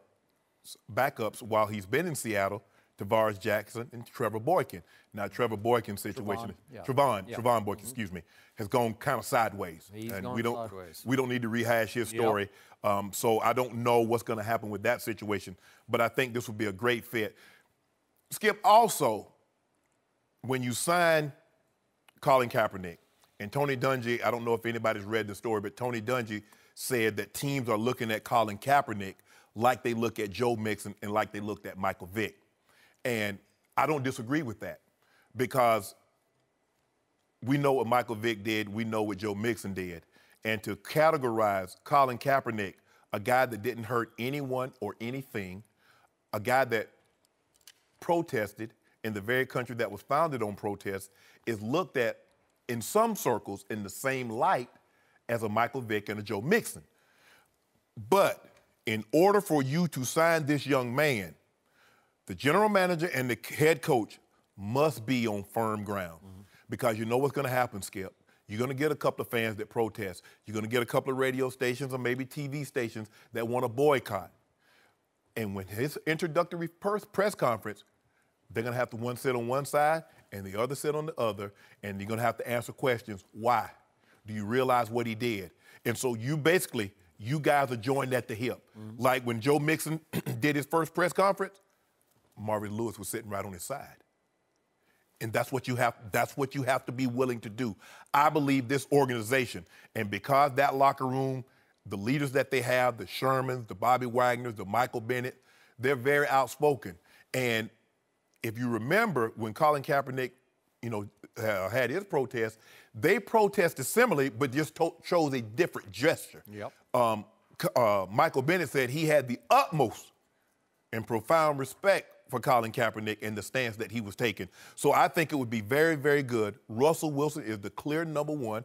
while he's been in Seattle, Tavares Jackson and Trevor Boykin. Now, Trevor Boykin's situation, Trevon Boykin, excuse me, has gone kind of sideways. Sideways. We don't need to rehash his story. So I don't know what's going to happen with that situation, but I think this would be a great fit. Skip, also, when you sign Colin Kaepernick, and Tony Dungy, I don't know if anybody's read the story, but Tony Dungy said that teams are looking at Colin Kaepernick like they look at Joe Mixon and like they looked at Michael Vick. And I don't disagree with that because we know what Michael Vick did. We know what Joe Mixon did. And to categorize Colin Kaepernick, a guy that didn't hurt anyone or anything, a guy that protested in the very country that was founded on protest, is looked at in some circles in the same light as a Michael Vick and a Joe Mixon. But in order for you to sign this young man, the general manager and the head coach must be on firm ground. Mm-hmm. Because you know what's going to happen, Skip. You're going to get a couple of fans that protest. You're going to get a couple of radio stations or maybe TV stations that want to boycott. And when his introductory press conference, they're going to have to one sit on one side and the other sit on the other, and you're going to have to answer questions. Why? Do you realize what he did? And so you guys are joined at the hip. Mm-hmm. Like when Joe Mixon did his first press conference, Marvin Lewis was sitting right on his side. And that's what you have to be willing to do. I believe this organization, and because that locker room, the leaders that they have, the Shermans, the Bobby Wagners, the Michael Bennett, they're very outspoken. And if you remember when Colin Kaepernick, had his protest, they protested similarly, but just chose a different gesture. Yep. Michael Bennett said he had the utmost and profound respect for Colin Kaepernick and the stance that he was taking. So I think it would be very, very good. Russell Wilson is the clear number one.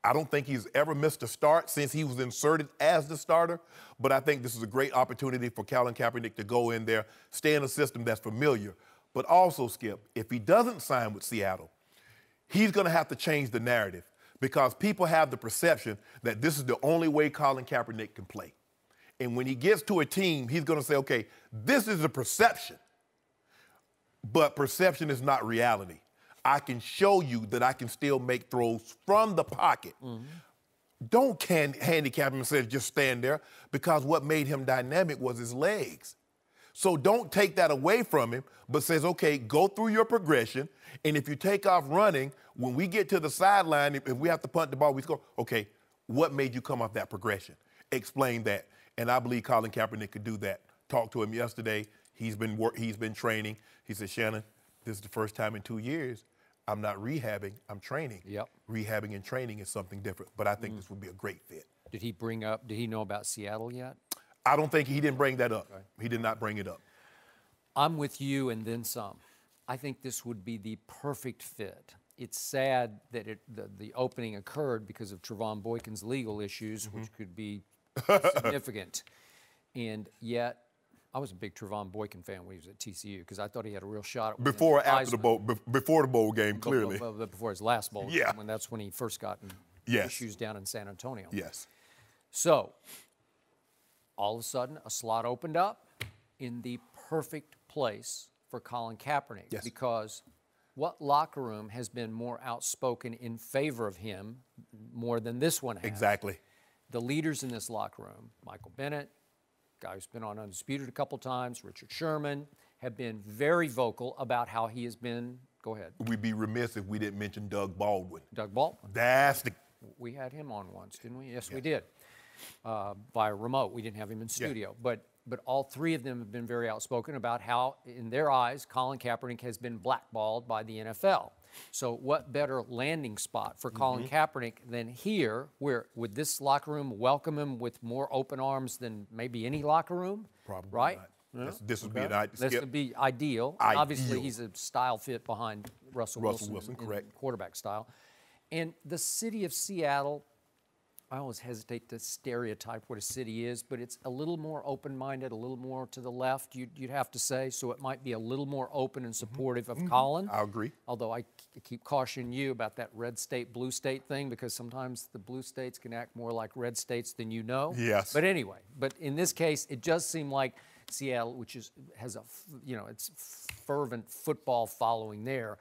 I don't think he's ever missed a start since he was inserted as the starter, but I think this is a great opportunity for Colin Kaepernick to go in there, stay in a system that's familiar. But also, Skip, if he doesn't sign with Seattle, he's going to have to change the narrative because people have the perception that this is the only way Colin Kaepernick can play. And when he gets to a team, he's going to say, okay, this is a perception. But perception is not reality. I can show you that I can still make throws from the pocket. Mm-hmm. Don't handicap him and say just stand there, because what made him dynamic was his legs. So don't take that away from him, but says, okay, go through your progression, and if you take off running, when we get to the sideline, if we have to punt the ball, we score. Okay, what made you come off that progression? Explain that. And I believe Colin Kaepernick could do that. Talked to him yesterday. He's been training. He said, Shannon, this is the first time in 2 years I'm not rehabbing, I'm training. Yep. Rehabbing and training is something different, but I think this would be a great fit. Did he know about Seattle yet? I don't think he didn't bring that up. Okay. He did not bring it up. I'm with you and then some. I think this would be the perfect fit. It's sad that the opening occurred because of Trevon Boykin's legal issues, which could be significant. And yet, I was a big Trevon Boykin fan when he was at TCU because I thought he had a real shot at before the bowl game, clearly. Before his last bowl game, that's when he first got in issues down in San Antonio. Yes. So, all of a sudden, a slot opened up in the perfect place for Colin Kaepernick. Yes. Because what locker room has been more outspoken in favor of him more than this one has? Exactly. The leaders in this locker room, Michael Bennett, guy who's been on Undisputed a couple times, Richard Sherman, have been very vocal about how he has been. Go ahead. We'd be remiss if we didn't mention Doug Baldwin. Doug Baldwin. We had him on once, didn't we? Yes, we did. Via remote. We didn't have him in studio. Yeah. But all three of them have been very outspoken about how, in their eyes, Colin Kaepernick has been blackballed by the NFL. So what better landing spot for Colin Kaepernick than here, where would this locker room welcome him with more open arms than maybe any locker room? Probably right? Not. This would be an ideal. This would be ideal. Obviously, he's a style fit behind Russell Wilson, correct. Quarterback style. And the city of Seattle, I always hesitate to stereotype what a city is, but it's a little more open-minded, a little more to the left, you'd have to say. So it might be a little more open and supportive of Colin. I agree. Although I keep cautioning you about that red state, blue state thing, because sometimes the blue states can act more like red states than you know. Yes. But anyway, in this case, it does seem like Seattle, which has a, it's fervent football following there.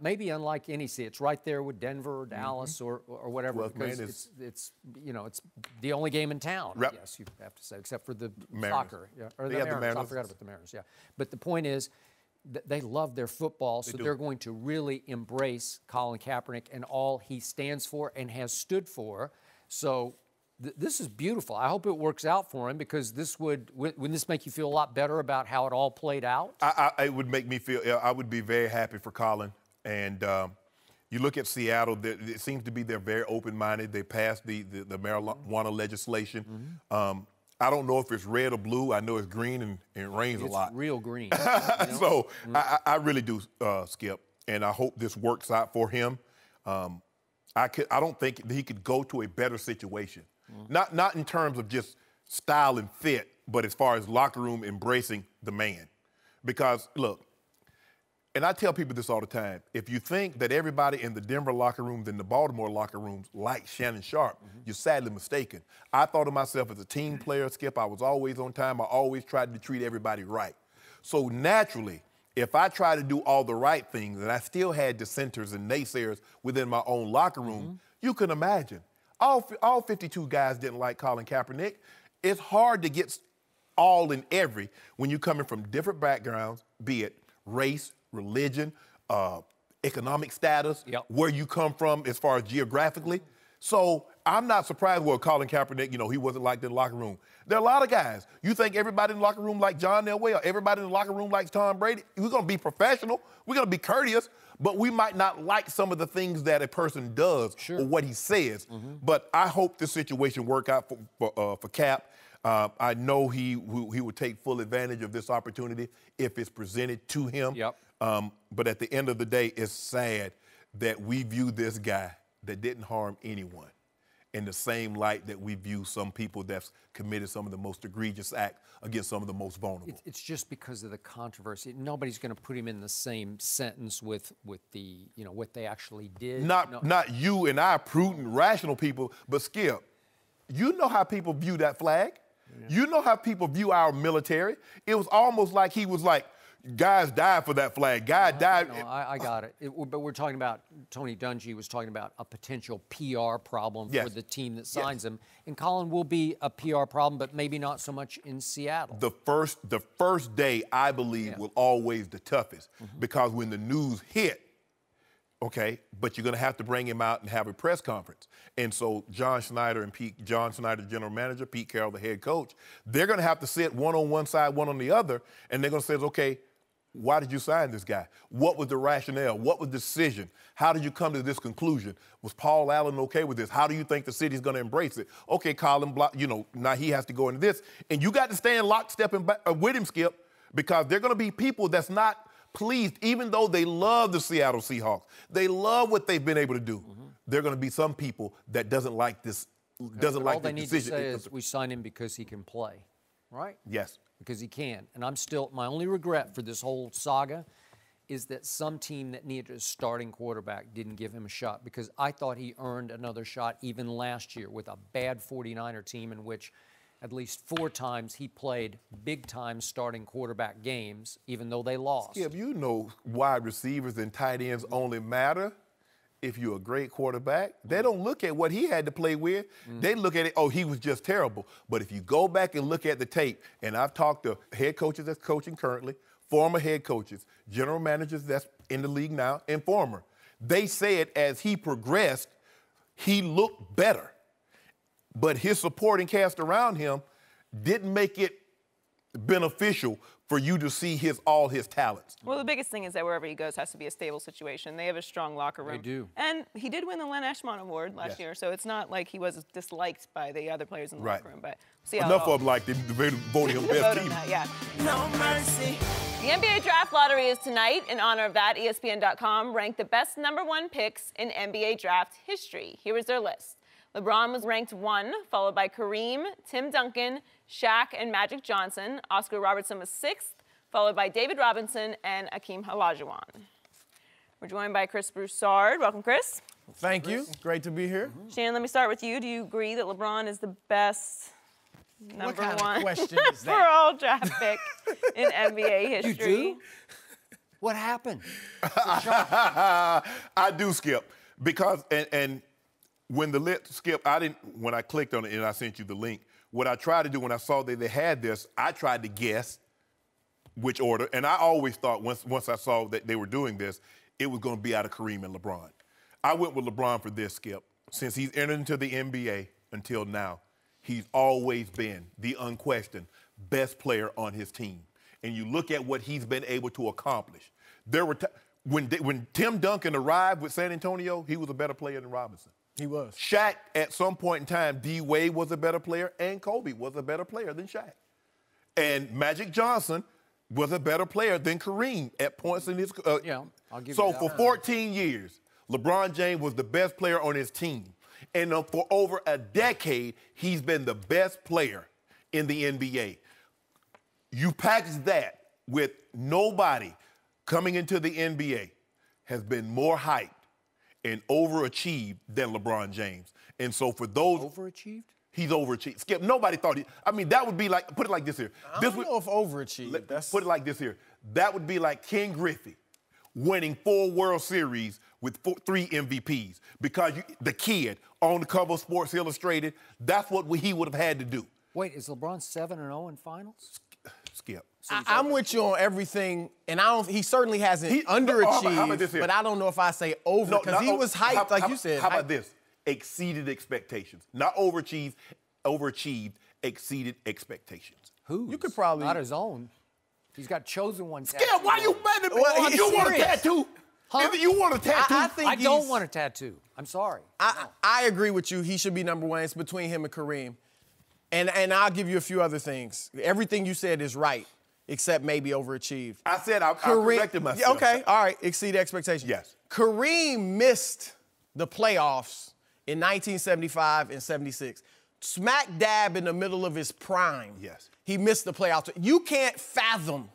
Maybe unlike any city, it's right there with Denver or Dallas or whatever. Well, because it's the only game in town. Yep. Yes, you have to say, except for the Mariners. soccer. Yeah, or the Mariners. Mariners. I forgot about the Mariners. Yeah, but the point is, they love their football, so they're going to really embrace Colin Kaepernick and all he stands for and has stood for. So this is beautiful. I hope it works out for him, because this wouldn't this make you feel a lot better about how it all played out? It would make me feel. I would be very happy for Colin. And you look at Seattle, it seems to be they're very open-minded. They passed the marijuana legislation. I don't know if it's red or blue. I know it's green and it rains a lot. It's real green. So I really do, Skip, and I hope this works out for him. I don't think he could go to a better situation. Not in terms of just style and fit, but as far as locker room embracing the man. Because, look, and I tell people this all the time, if you think that everybody in the Denver locker rooms and the Baltimore locker rooms like Shannon Sharpe, you're sadly mistaken. I thought of myself as a team player, Skip. I was always on time. I always tried to treat everybody right. So naturally, if I tried to do all the right things and I still had dissenters and naysayers within my own locker room, you can imagine. All 52 guys didn't like Colin Kaepernick. It's hard to get all in every when you're coming from different backgrounds, be it race, religion, economic status, where you come from as far as geographically. So I'm not surprised with Colin Kaepernick, he wasn't liked in the locker room. There are a lot of guys. You think everybody in the locker room like John Elway or everybody in the locker room likes Tom Brady? We're going to be professional. We're going to be courteous, but we might not like some of the things that a person does or what he says. But I hope this situation work out for Cap. I know he would take full advantage of this opportunity if it's presented to him. But at the end of the day, it's sad that we view this guy that didn't harm anyone in the same light that we view some people that's committed some of the most egregious acts against some of the most vulnerable. It's just because of the controversy. Nobody's going to put him in the same sentence with the, what they actually did. Not you and I, prudent, rational people, but Skip, you know how people view that flag. You know how people view our military. It was almost like he was like, guys died for that flag. Guys died. No, I got it. But we're talking about, Tony Dungy was talking about a potential PR problem for the team that signs him. And Colin will be a PR problem, but maybe not so much in Seattle. The first day, I believe, will always the toughest because when the news hit, but you're going to have to bring him out and have a press conference. And so John Schneider, general manager, Pete Carroll, the head coach, they're going to have to sit one on one side, one on the other, and they're going to say, okay, why did you sign this guy? What was the rationale? What was the decision? How did you come to this conclusion? Was Paul Allen okay with this? How do you think the city's going to embrace it? Okay, Colin, now he has to go into this. And you got to stay in lockstep with him, Skip, because they're going to be people that's not pleased, even though they love the Seattle Seahawks. They love what they've been able to do. There are going to be some people that doesn't like this, doesn't like the decision. All they need to say is we signed him because he can play, right? Yes. Because he can. And my only regret for this whole saga is that some team that needed a starting quarterback didn't give him a shot, because I thought he earned another shot even last year with a bad 49er team in which at least 4 times he played big-time starting quarterback games, even though they lost. Yeah, wide receivers and tight ends only matter if you're a great quarterback. They don't look at what he had to play with. They look at it, he was just terrible. But if you go back and look at the tape, and I've talked to head coaches that's coaching currently, former head coaches, general managers that's in the league now, and former, they said as he progressed, he looked better. But his supporting cast around him didn't make it beneficial for you to see all his talents. Well, the biggest thing is that wherever he goes has to be a stable situation. They have a strong locker room. They do. And he did win the Len Eshmont Award last year, so it's not like he was disliked by the other players in the locker room. But see how enough of them liked him, voting him best team. No mercy. The NBA Draft Lottery is tonight. In honor of that, ESPN.com ranked the best #1 picks in NBA draft history. Here is their list. LeBron was ranked 1, followed by Kareem, Tim Duncan, Shaq, and Magic Johnson. Oscar Robertson was 6th, followed by David Robinson and Akeem Olajuwon. We're joined by Chris Broussard. Welcome, Chris. Thank you. Great to be here. Shannon, let me start with you. Do you agree that LeBron is the best What kind of question is that? overall draft pick in NBA history? You do? What happened? I do, Skip, because and when when I clicked on it and I sent you the link, what I tried to do when I saw that they had this, I tried to guess which order. And I always thought once I saw that they were doing this, it was going to be out of Kareem and LeBron. I went with LeBron for this, Skip. Since he's entered into the NBA until now, he's always been the unquestioned best player on his team. And you look at what he's been able to accomplish. There were when Tim Duncan arrived with San Antonio, he was a better player than Robinson. He was. Shaq, at some point in time, D. Wade was a better player, and Kobe was a better player than Shaq. And Magic Johnson was a better player than Kareem at points in his I'll give you that. So for 14 years, LeBron James was the best player on his team. And for over a decade, he's been the best player in the NBA. You package that with nobody coming into the NBA has been more hyped and overachieved than LeBron James. And so for those... Overachieved? He's overachieved. Skip, nobody thought he... I mean, that would be like... Put it like this here. I don't know if overachieved. Put it like this here. That would be like Ken Griffey winning 4 World Series with 3 MVPs because the kid on the cover of Sports Illustrated, that's what he would have had to do. Wait, is LeBron 7-0 in finals? Skip. I'm with you on everything, and he certainly hasn't underachieved, how about this here? but I don't know if I say over, because he was hyped, like you said. How about this? Exceeded expectations. Not overachieved, exceeded expectations. Who? You could probably... Not his own. He's got chosen one. Skip, why you mad at me? Well, you want a tattoo? Huh? If you want a tattoo? I don't want a tattoo. I'm sorry. I agree with you. He should be number 1. It's between him and Kareem. And I'll give you a few other things. Everything you said is right, except maybe overachieved. I said I corrected myself. Yeah, okay, all right, exceed expectations. Yes. Kareem missed the playoffs in 1975 and 76. Smack dab in the middle of his prime. Yes. He missed the playoffs. You can't fathom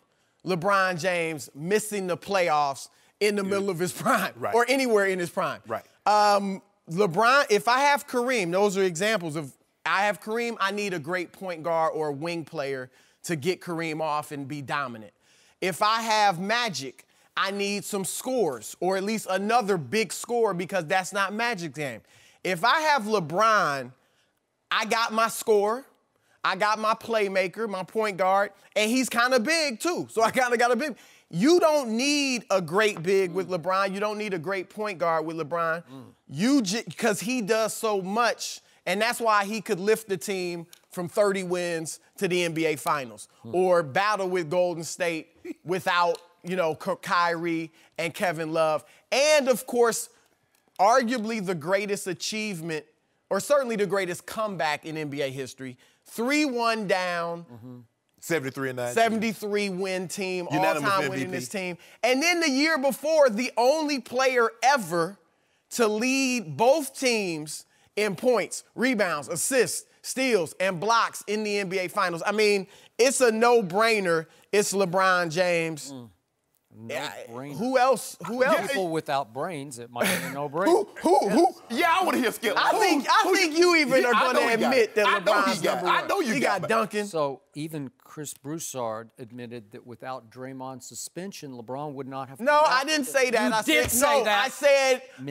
LeBron James missing the playoffs in the middle of his prime, right, or anywhere in his prime. Right. LeBron, if I have Kareem, those are examples of, I have Kareem, I need a great point guard or a wing player to get Kareem off and be dominant. If I have Magic, I need some scores, or at least another big score, because that's not Magic's game. If I have LeBron, I got my score, I got my playmaker, my point guard, and he's kind of big too. So I kind of got a big. You don't need a great big with LeBron. You don't need a great point guard with LeBron. Because he does so much, and that's why he could lift the team from 30 wins to the NBA Finals, or battle with Golden State without, Kyrie and Kevin Love. And, of course, arguably the greatest achievement, or certainly the greatest comeback in NBA history, 3-1 down, 73-9. 73-win team, Unanimous all-time MVP. winningest team. And then the year before, the only player ever to lead both teams in points, rebounds, assists, steals, and blocks in the NBA Finals. I mean, it's a no-brainer. It's LeBron James. No-brainer. Who else? People without brains, it might be a no-brainer. Who? Yeah, I want to hear Skip. I think you even are going to admit that LeBron's number 1. I know you got. He got Duncan. So even Chris Broussard admitted that without Draymond's suspension, LeBron would not have. No, I didn't say that. You did say that.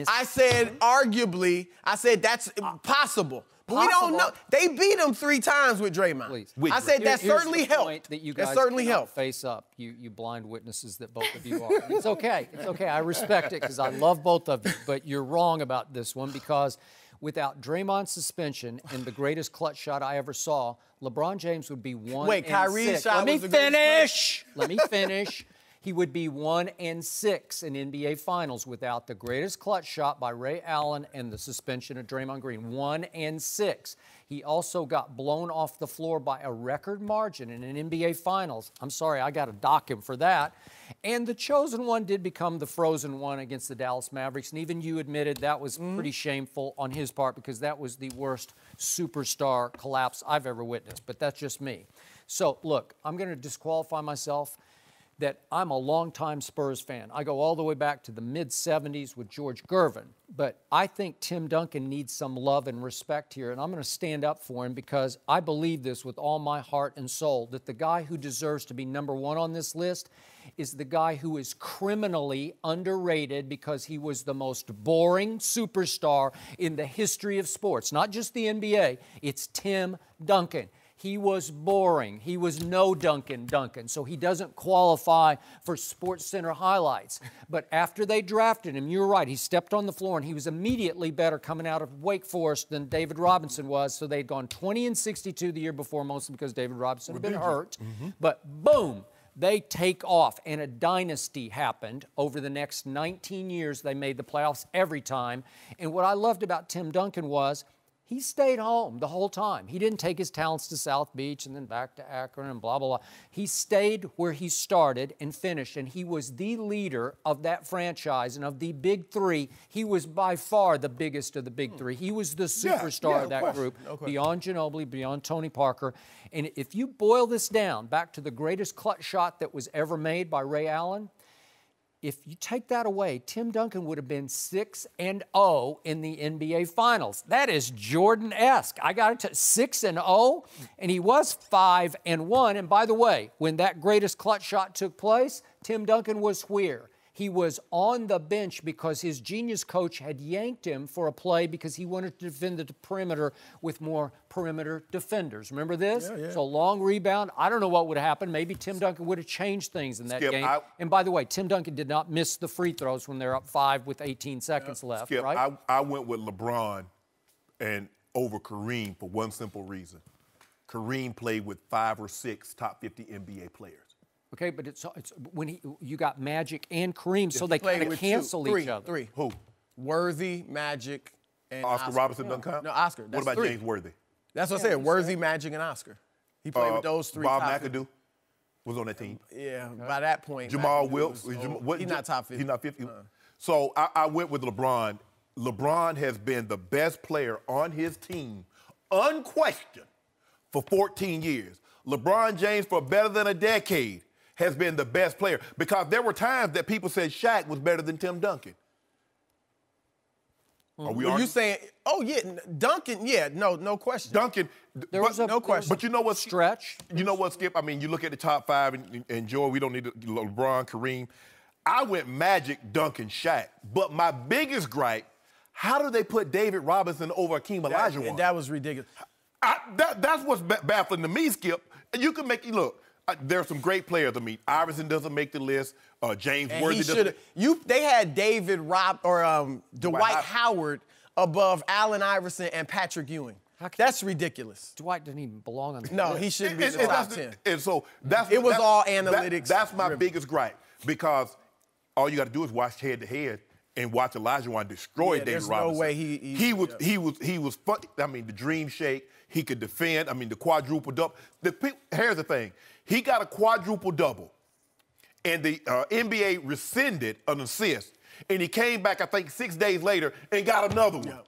I said arguably. I said that's possible. But we don't know. They beat him 3 times with Draymond. Please. I said that certainly helped. That you guys certainly helped. Face up, you blind witnesses that both of you are. It's okay. It's okay. I respect it because I love both of you. But you're wrong about this one, because without Draymond's suspension and the greatest clutch shot I ever saw, LeBron James would be 1-6. Wait, Kyrie's shot Let was me the greatest finish. Let me finish. He would be 1-6 in NBA Finals without the greatest clutch shot by Ray Allen and the suspension of Draymond Green. 1-6. He also got blown off the floor by a record margin in an NBA Finals. I'm sorry, I got to dock him for that. And the chosen one did become the frozen one against the Dallas Mavericks. And even you admitted that was pretty shameful on his part, because that was the worst superstar collapse I've ever witnessed. But that's just me. So, look, I'm going to disqualify myself. That I'm a longtime Spurs fan. I go all the way back to the mid-'70s with George Gervin. But I think Tim Duncan needs some love and respect here, and I'm going to stand up for him because I believe this with all my heart and soul, that the guy who deserves to be number 1 on this list is the guy who is criminally underrated because he was the most boring superstar in the history of sports. Not just the NBA, it's Tim Duncan. He was boring. He was no Duncan. So he doesn't qualify for SportsCenter highlights. But after they drafted him, you're right, he stepped on the floor and he was immediately better coming out of Wake Forest than David Robinson was. So they'd gone 20-62 the year before, mostly because David Robinson had been hurt. But boom, they take off. And a dynasty happened over the next 19 years. They made the playoffs every time. And what I loved about Tim Duncan was he stayed home the whole time. He didn't take his talents to South Beach and then back to Akron and blah, blah, blah. He stayed where he started and finished, and he was the leader of that franchise and of the big 3. He was by far the biggest of the big 3. He was the superstar of that group, beyond Ginobili, beyond Tony Parker. And if you boil this down back to the greatest clutch shot that was ever made by Ray Allen, if you take that away, Tim Duncan would have been 6-0 in the NBA Finals. That is Jordan-esque. I got it to 6-0, and he was 5-1. And by the way, when that greatest clutch shot took place, Tim Duncan was where? He was on the bench because his genius coach had yanked him for a play because he wanted to defend the perimeter with more perimeter defenders. Remember this? Yeah. So long rebound. I don't know what would happen. Maybe Tim Duncan would have changed things in that game. And by the way, Tim Duncan did not miss the free throws when they're up 5 with 18 seconds left, Skip, right? I went with LeBron and over Kareem for one simple reason. Kareem played with 5 or 6 top 50 NBA players. Okay, but it's when you got Magic and Kareem, so they kind of cancel each other. Three. Who? Worthy, Magic, and Oscar Robertson doesn't count? No, Oscar. What about James Worthy? That's what I said. Worthy, Magic, and Oscar. He played with those 3. Bob top McAdoo was on that team. Yeah, by that point. Jamal McAdoo Wilkes. he's not top 50. He's not 50. So I went with LeBron. LeBron has been the best player on his team, unquestioned, for 14 years. LeBron James, for better than a decade, has been the best player because there were times that people said Shaq was better than Tim Duncan. Are we Are you saying, oh, yeah, Duncan, yeah, no question. Duncan, no question. But you know what? Stretch. You know what, Skip? I mean, you look at the top 5 and Joy, we don't need LeBron, Kareem. I went Magic, Duncan, Shaq. But my biggest gripe, how do they put David Robinson over Akeem Olajuwon? That was ridiculous. That's what's baffling to me, Skip. You can make, look, there are some great players. I mean, Iverson doesn't make the list. James Worthy doesn't. They had Dwight Howard above Allen Iverson and Patrick Ewing. That's ridiculous. Dwight didn't even belong on the No, he shouldn't be in the top 10. And so it was all analytics. That's my biggest gripe because all you got to do is watch head-to-head and watch Olajuwon destroy David Robinson. There's no way he was fun. I mean, the dream shake. He could defend. I mean, the quadruple double. Here's the thing. He got a quadruple double, and the NBA rescinded an assist, and he came back, I think, 6 days later and got another one.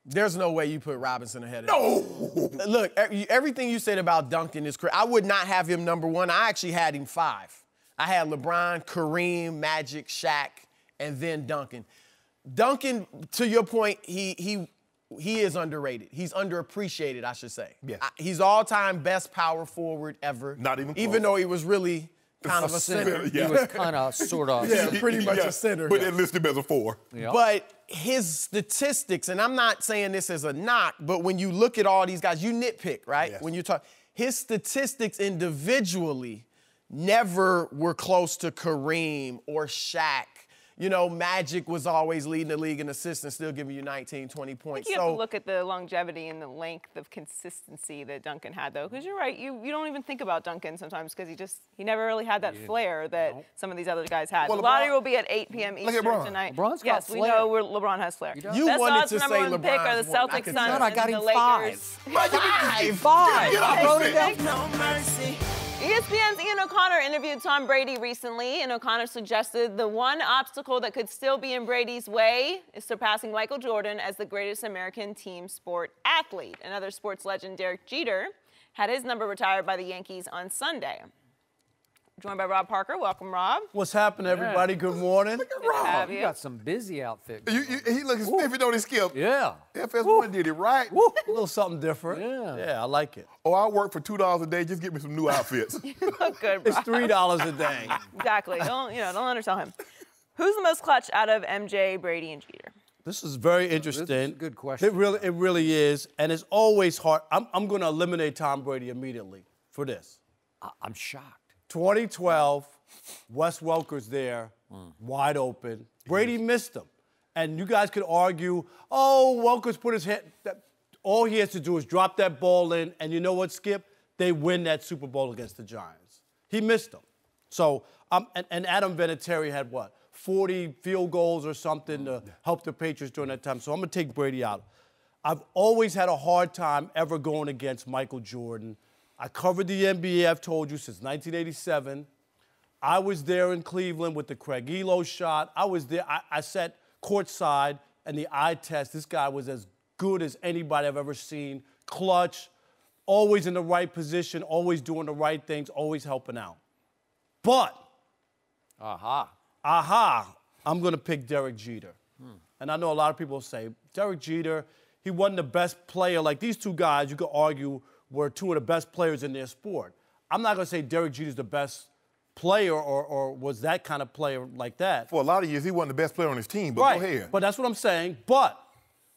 There's no way you put Robinson ahead of him. No. Look, everything you said about Duncan is correct. I would not have him number 1. I actually had him 5. I had LeBron, Kareem, Magic, Shaq, and then Duncan. Duncan, to your point, he is underrated. He's underappreciated, I should say. Yes. He's all-time best power forward ever. Not even close. Even though he was really kind of a center. He was kind of, sort of. Yeah, pretty much a center. But they listed him as a 4. Yep. But his statistics, and I'm not saying this as a knock, but when you look at all these guys, you nitpick, right? Yes. When you talk, his statistics individually never were close to Kareem or Shaq. You know, Magic was always leading the league in assists and still giving you 19, 20 points. You have to look at the longevity and the length of consistency that Duncan had, though, because you're right. You don't even think about Duncan sometimes because he never really had that flair that some of these other guys had. Well, Lottie will be at 8 p.m. Eastern tonight. LeBron's got yes, flair. we know LeBron has flair. You Best wanted odds to say number 1 pick are the LeBron's Celtics, one. Suns, I got and him the Lakers. 5. I wrote it down. No mercy. ESPN's Ian O'Connor interviewed Tom Brady recently, and O'Connor suggested the one obstacle that could still be in Brady's way is surpassing Michael Jordan as the greatest American team sport athlete. Another sports legend, Derek Jeter, had his number retired by the Yankees on Sunday. Joined by Rob Parker. Welcome, Rob. What's happening, everybody? Good morning. Look at Good to Rob. have You you. got some busy outfit. He looks sniffy, don't he, Skip? Yeah. FS1 did it right. Woo, a little something different. Yeah. I like it. Oh, I work for $2 a day. Just get me some new outfits. You look good, It's Rob. $3 a day. Exactly. Don't undersell him. Who's the most clutch out of MJ, Brady, and Jeter? This is very interesting. This is a good question. It really is, and it's always hard. I'm going to eliminate Tom Brady immediately for this. I'm shocked. 2012, Wes Welker's there, wide open. Brady missed him. And you guys could argue, oh, Welker's put his head. All he has to do is drop that ball in, and you know what, Skip? They win that Super Bowl against the Giants. He missed them. So, and Adam Vinatieri had what? 40 field goals or something to help the Patriots during that time. So I'm going to take Brady out. I've always had a hard time ever going against Michael Jordan. I covered the NBA, I've told you, since 1987. I was there in Cleveland with the Craig Elo shot. I was there. I sat courtside, and the eye test, this guy was as good as anybody I've ever seen. Clutch, always in the right position, always doing the right things, always helping out. But I'm going to pick Derek Jeter. And I know a lot of people say, Derek Jeter, he wasn't the best player. Like these two guys, you could argue, were two of the best players in their sport. I'm not going to say Derek Jeter's the best player or was that kind of player like that. For a lot of years, he wasn't the best player on his team, but right. go ahead. But that's what I'm saying. But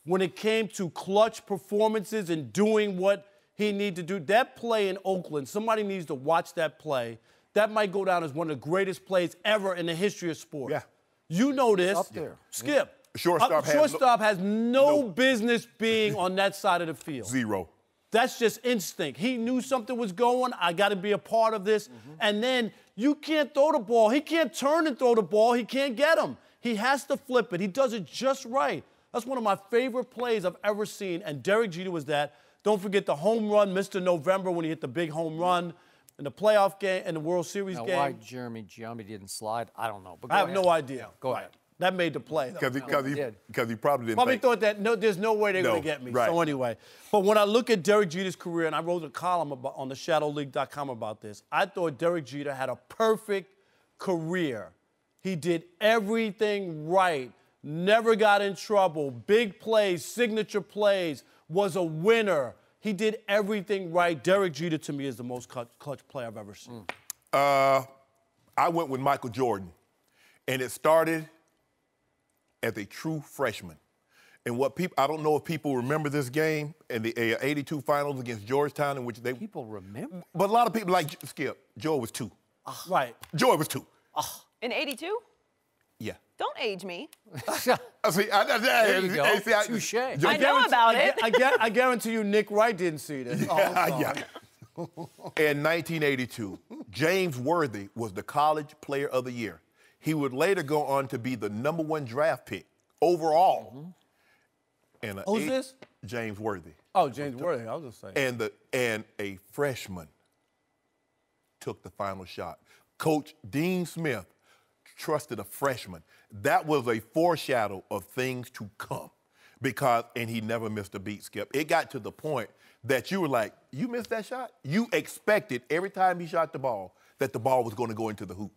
when it came to clutch performances and doing what he needed to do, that play in Oakland, somebody needs to watch that play. That might go down as one of the greatest plays ever in the history of sports. Yeah. You know this. Up there. Skip. Shortstop has no business being on that side of the field. Zero. That's just instinct. He knew something was going. I got to be a part of this. And then you can't throw the ball. He can't turn and throw the ball. He can't get him. He has to flip it. He does it just right. That's one of my favorite plays I've ever seen, and Derek Jeter was that. Don't forget the home run, Mr. November, when he hit the big home run in the playoff game and the World Series game. Why Jeremy Giambi didn't slide, I don't know. But I have no idea. Go ahead. That made the play. Because he probably didn't Probably think. thought that there's no way they're going to get me. Right. So anyway, but when I look at Derek Jeter's career, and I wrote a column on the shadowleague.com about this, I thought Derek Jeter had a perfect career. He did everything right, never got in trouble, big plays, signature plays, was a winner. He did everything right. Derek Jeter, to me, is the most clutch player I've ever seen. I went with Michael Jordan, and it started as a true freshman. And what people, I don't know if people remember this game in the 82 finals against Georgetown, in which they. People remember? But a lot of people, like Skip, Joe was 2. Right. Joe was 2. In 82? Yeah. Don't age me. There you go. Touche. I know about it. I guarantee you Nick Wright didn't see this. Yeah. In 1982, James Worthy was the College Player of the Year. He would later go on to be the #1 draft pick overall. And Who's this? James Worthy. Oh, James Worthy, I was just saying. And a freshman took the final shot. Coach Dean Smith trusted a freshman. That was a foreshadow of things to come and he never missed a beat, Skip. It got to the point that you were like, you missed that shot? You expected every time he shot the ball that the ball was going to go into the hoop.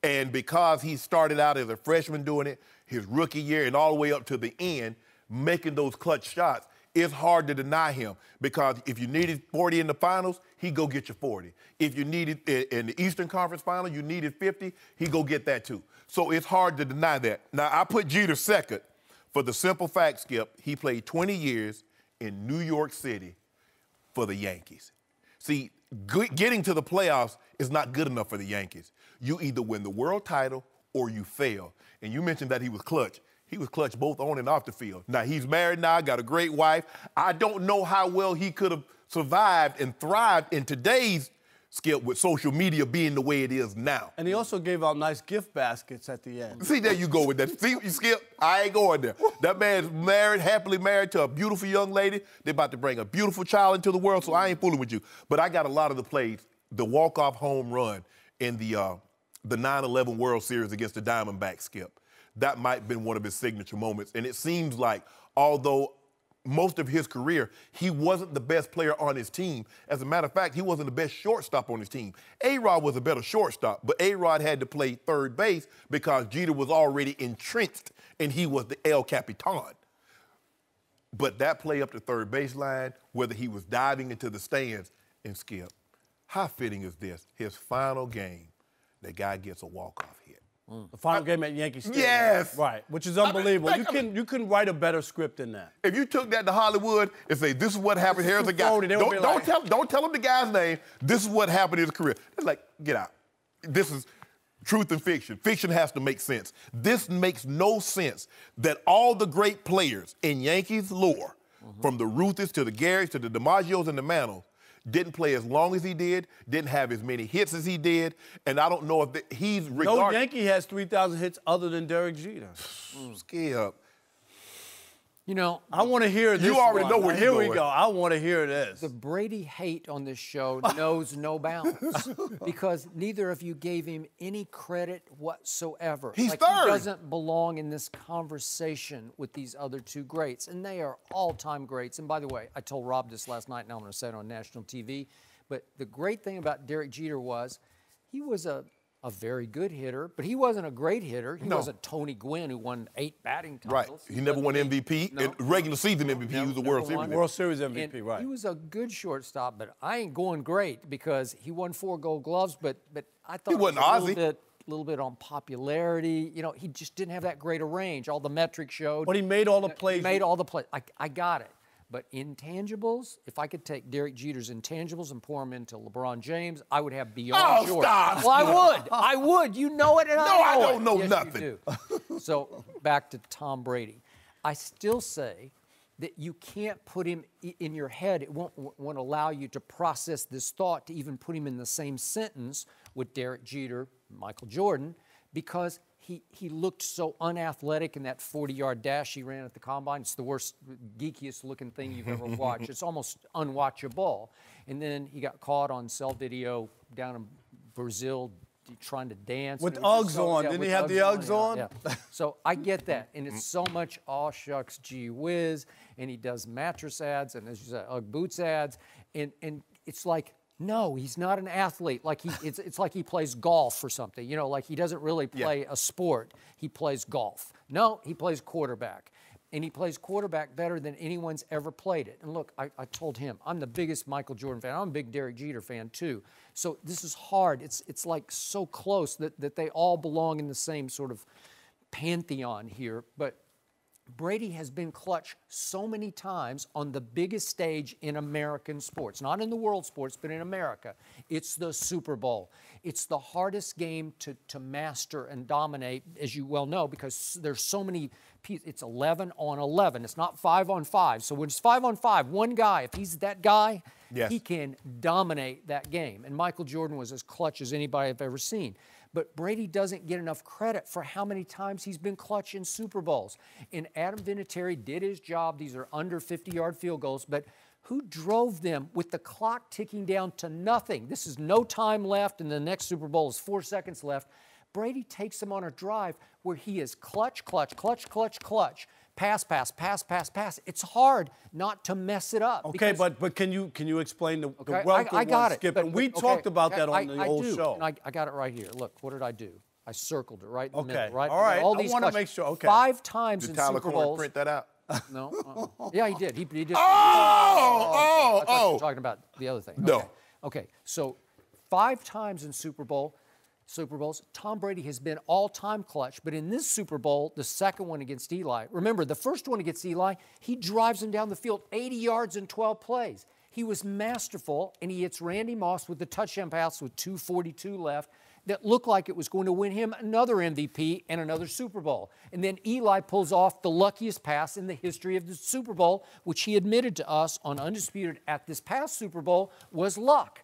And because he started out as a freshman doing it, his rookie year and all the way up to the end, making those clutch shots, it's hard to deny him because if you needed 40 in the finals, he'd go get you 40. If you needed in the Eastern Conference Final, you needed 50, he'd go get that too. So it's hard to deny that. Now, I put Jeter second for the simple fact, Skip, he played 20 years in New York City for the Yankees. See, getting to the playoffs is not good enough for the Yankees. You either win the world title or you fail. And you mentioned that he was clutch. He was clutch both on and off the field. Now, he's married now, got a great wife. I don't know how well he could have survived and thrived in today's, Skip, with social media being the way it is now. And he also gave out nice gift baskets at the end. See, there you go with that. See, Skip, I ain't going there. That man's married, happily married to a beautiful young lady. They're about to bring a beautiful child into the world, so I ain't fooling with you. But I got a lot of the plays, the walk-off home run in the 9/11 World Series against the Diamondbacks, Skip. That might have been one of his signature moments. And it seems like, although most of his career, he wasn't the best player on his team. As a matter of fact, he wasn't the best shortstop on his team. A-Rod was a better shortstop, but A-Rod had to play third base because Jeter was already entrenched and he was the El Capitan. But that play up the third baseline, whether he was diving into the stands, and Skip, how fitting is this? His final game, the guy gets a walk-off hit. The final game at Yankee Stadium. Yes. Right, which is unbelievable. You couldn't write a better script than that. If you took that to Hollywood and say, this is what happened, here's a guy. Don't tell him the guy's name. This is what happened in his career. It's like, get out. This is truth and fiction. Fiction has to make sense. This makes no sense that all the great players in Yankees lore, from the Ruths to the Garretts to the DiMaggios and the Mantles, didn't play as long as he did, didn't have as many hits as he did, and I don't know if he's regarded. No Yankee has 3,000 hits other than Derek Jeter. Skip. You know, I want to hear this. You already know where you're going. Here we go. I want to hear this. the Brady hate on this show knows no bounds because neither of you gave him any credit whatsoever. He's like third. He doesn't belong in this conversation with these other two greats, and they are all-time greats. And by the way, I told Rob this last night, and I'm going to say it on national TV, but the great thing about Derek Jeter was he was a a very good hitter, but he wasn't a great hitter. He No. wasn't Tony Gwynn, who won 8 batting Right. titles. He never won MVP. No. Regular season MVP. He was a World Series. World Series MVP, And right. He was a good shortstop, but I ain't going great because he won 4 Gold Gloves, but I thought He wasn't it was Ozzie. little bit on popularity. You know, he just didn't have that great a range. All the metrics showed. But he made all the plays. He made all the plays. I got it. But intangibles, if I could take Derek Jeter's intangibles and pour them into LeBron James, I would have beyond Jordan. Stop. Well, I would. You know it, and No, I know I don't know Yes, nothing. You do. So back to Tom Brady. I still say that you can't put him in your head. It won't allow you to process this thought to even put him in the same sentence with Derek Jeter, Michael Jordan, because he looked so unathletic in that 40-yard dash he ran at the combine. It's the worst, geekiest looking thing you've ever watched. It's almost unwatchable. And then he got caught on cell video down in Brazil trying to dance. With And it was Uggs so- on. yeah, Didn't with he have the Uggs on? Yeah. So I get that. And it's so much aw shucks, gee whiz. And he does mattress ads and, as you said, Ugg boots ads. And it's like, no, he's not an athlete. Like it's like he plays golf or something. You know, like he doesn't really play a sport. He plays golf. No, he plays quarterback. And he plays quarterback better than anyone's ever played it. And look, I told him, I'm the biggest Michael Jordan fan. I'm a big Derek Jeter fan, too. So this is hard. It's like so close that they all belong in the same sort of pantheon here. But Brady has been clutch so many times on the biggest stage in American sports, not in the world sports, but in America. It's the Super Bowl. It's the hardest game to master and dominate, as you well know, because there's so many pieces. It's 11 on 11. It's not 5 on 5. So when it's 5 on 5, one guy, if he's that guy, he can dominate that game. And Michael Jordan was as clutch as anybody I've ever seen. But Brady doesn't get enough credit for how many times he's been clutch in Super Bowls. And Adam Vinatieri did his job. These are under 50-yard field goals. But who drove them with the clock ticking down to nothing? This is no time left, and the next Super Bowl is 4 seconds left. Brady takes them on a drive where he is clutch, clutch, clutch, clutch, clutch. Pass, pass, pass, pass, pass. It's hard not to mess it up. Okay, but can you explain the Okay, Welker I got one, it. Skip? But- And we but- talked okay, about that on I the old do, show. and I got it right here. Look, what did I do? I circled it right in the Okay, middle, right? all right. All I these wanna clutch- make sure, okay. 5 times Did in Tyler Super Corn Bowls. print that out? No. Yeah, he did. He did. Oh, I thought you were talking about the other thing. No. Okay, so 5 times in Super Bowls, Tom Brady has been all-time clutch, but in this Super Bowl, the second one against Eli, remember, the first one against Eli, he drives him down the field 80 yards in 12 plays. He was masterful, and he hits Randy Moss with the touchdown pass with 2:42 left that looked like it was going to win him another MVP and another Super Bowl. And then Eli pulls off the luckiest pass in the history of the Super Bowl, which he admitted to us on Undisputed at this past Super Bowl was luck.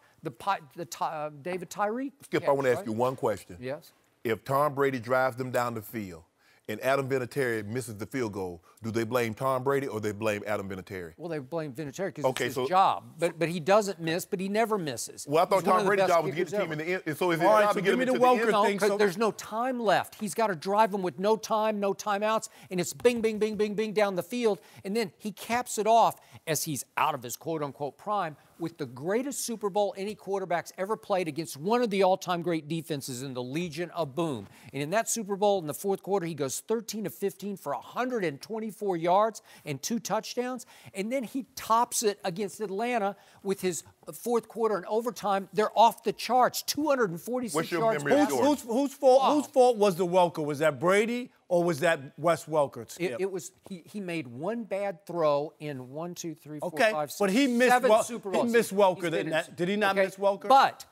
David Tyree. Skip, I want to ask you one question. Yes. If Tom Brady drives them down the field and Adam Vinatieri misses the field goal, do they blame Tom Brady or they blame Adam Vinatieri? Well, they blame Vinatieri because Okay, it's so- his job. But he doesn't miss, but he never misses. Well, I thought He's one Tom of the Brady's best job was to get kickers the team in ever. the end. So is his All right, job so to get give him me into the the Welker end? No, thing, because so- there's no time left. He's got to drive them with no time, no timeouts, and it's bing, bing, bing, bing, bing down the field. And then he caps it off as he's out of his quote-unquote prime with the greatest Super Bowl any quarterback's ever played against one of the all-time great defenses in the Legion of Boom. And in that Super Bowl, in the fourth quarter, he goes 13 of 15 for 124 yards and 2 touchdowns. And then he tops it against Atlanta with his fourth quarter and overtime. They're off the charts, 246 What's your yards. memory of passing. Jordan? Whose fault was the Welker? Was that Brady or was that Wes Welker? Skip? It was he made one bad throw in 1, 2, 3, 4, Okay, 5, 6, but he missed 7 Super Bowls. he missed Welker. He's been in- Did he not miss Welker? But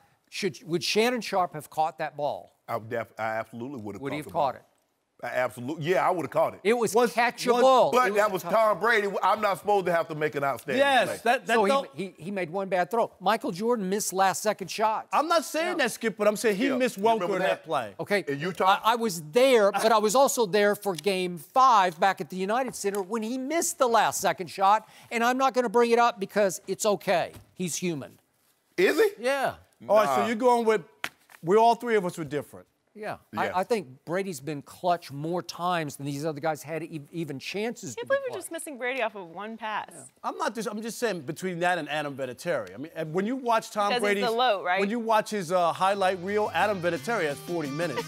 would Shannon Sharpe have caught that ball? I absolutely would have. Would he have caught it? Absolutely. Yeah, I would have caught it. It was catchable. But It that was tough. Tom Brady. I'm not supposed to have to make an outstanding Yes, play. that So don't- he made one bad throw. Michael Jordan missed last-second shots. I'm not saying that, Skip, but I'm saying he Yeah, missed you Welker remember in that that? play. Okay, In Utah? I was there, but I was also there for Game 5 back at the United Center when he missed the last-second shot, and I'm not going to bring it up because it's okay. He's human. Is he? Yeah. All right, so you're going with, all three of us were different. Yeah. Yeah. I think Brady's been clutch more times than these other guys had even chances I to can't be believe we're clutch. just missing Brady off of one pass. I'm just saying between that and Adam Vinatieri. I mean, and when you watch Tom Because Brady's it's the low, right? when you watch his highlight reel, Adam Vinatieri has 40 minutes.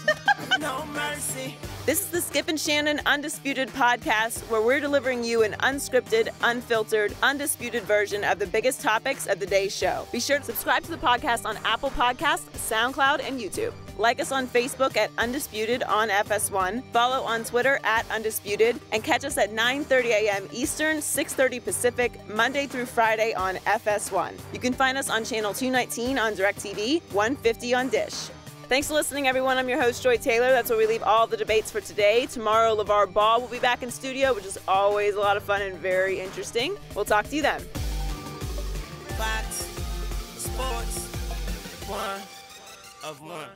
No mercy. This is the Skip and Shannon Undisputed podcast, where we're delivering you an unscripted, unfiltered, undisputed version of the biggest topics of the day's show. Be sure to subscribe to the podcast on Apple Podcasts, SoundCloud, and YouTube. Like us on Facebook at Undisputed on FS1, follow on Twitter at Undisputed, and catch us at 9:30 a.m. Eastern, 6:30 Pacific, Monday through Friday on FS1. You can find us on channel 219 on DirecTV, 150 on Dish. Thanks for listening, everyone. I'm your host, Joy Taylor. That's where we leave all the debates for today. Tomorrow, LeVar Ball will be back in studio, which is always a lot of fun and very interesting. We'll talk to you then. Fox Sports, one of one.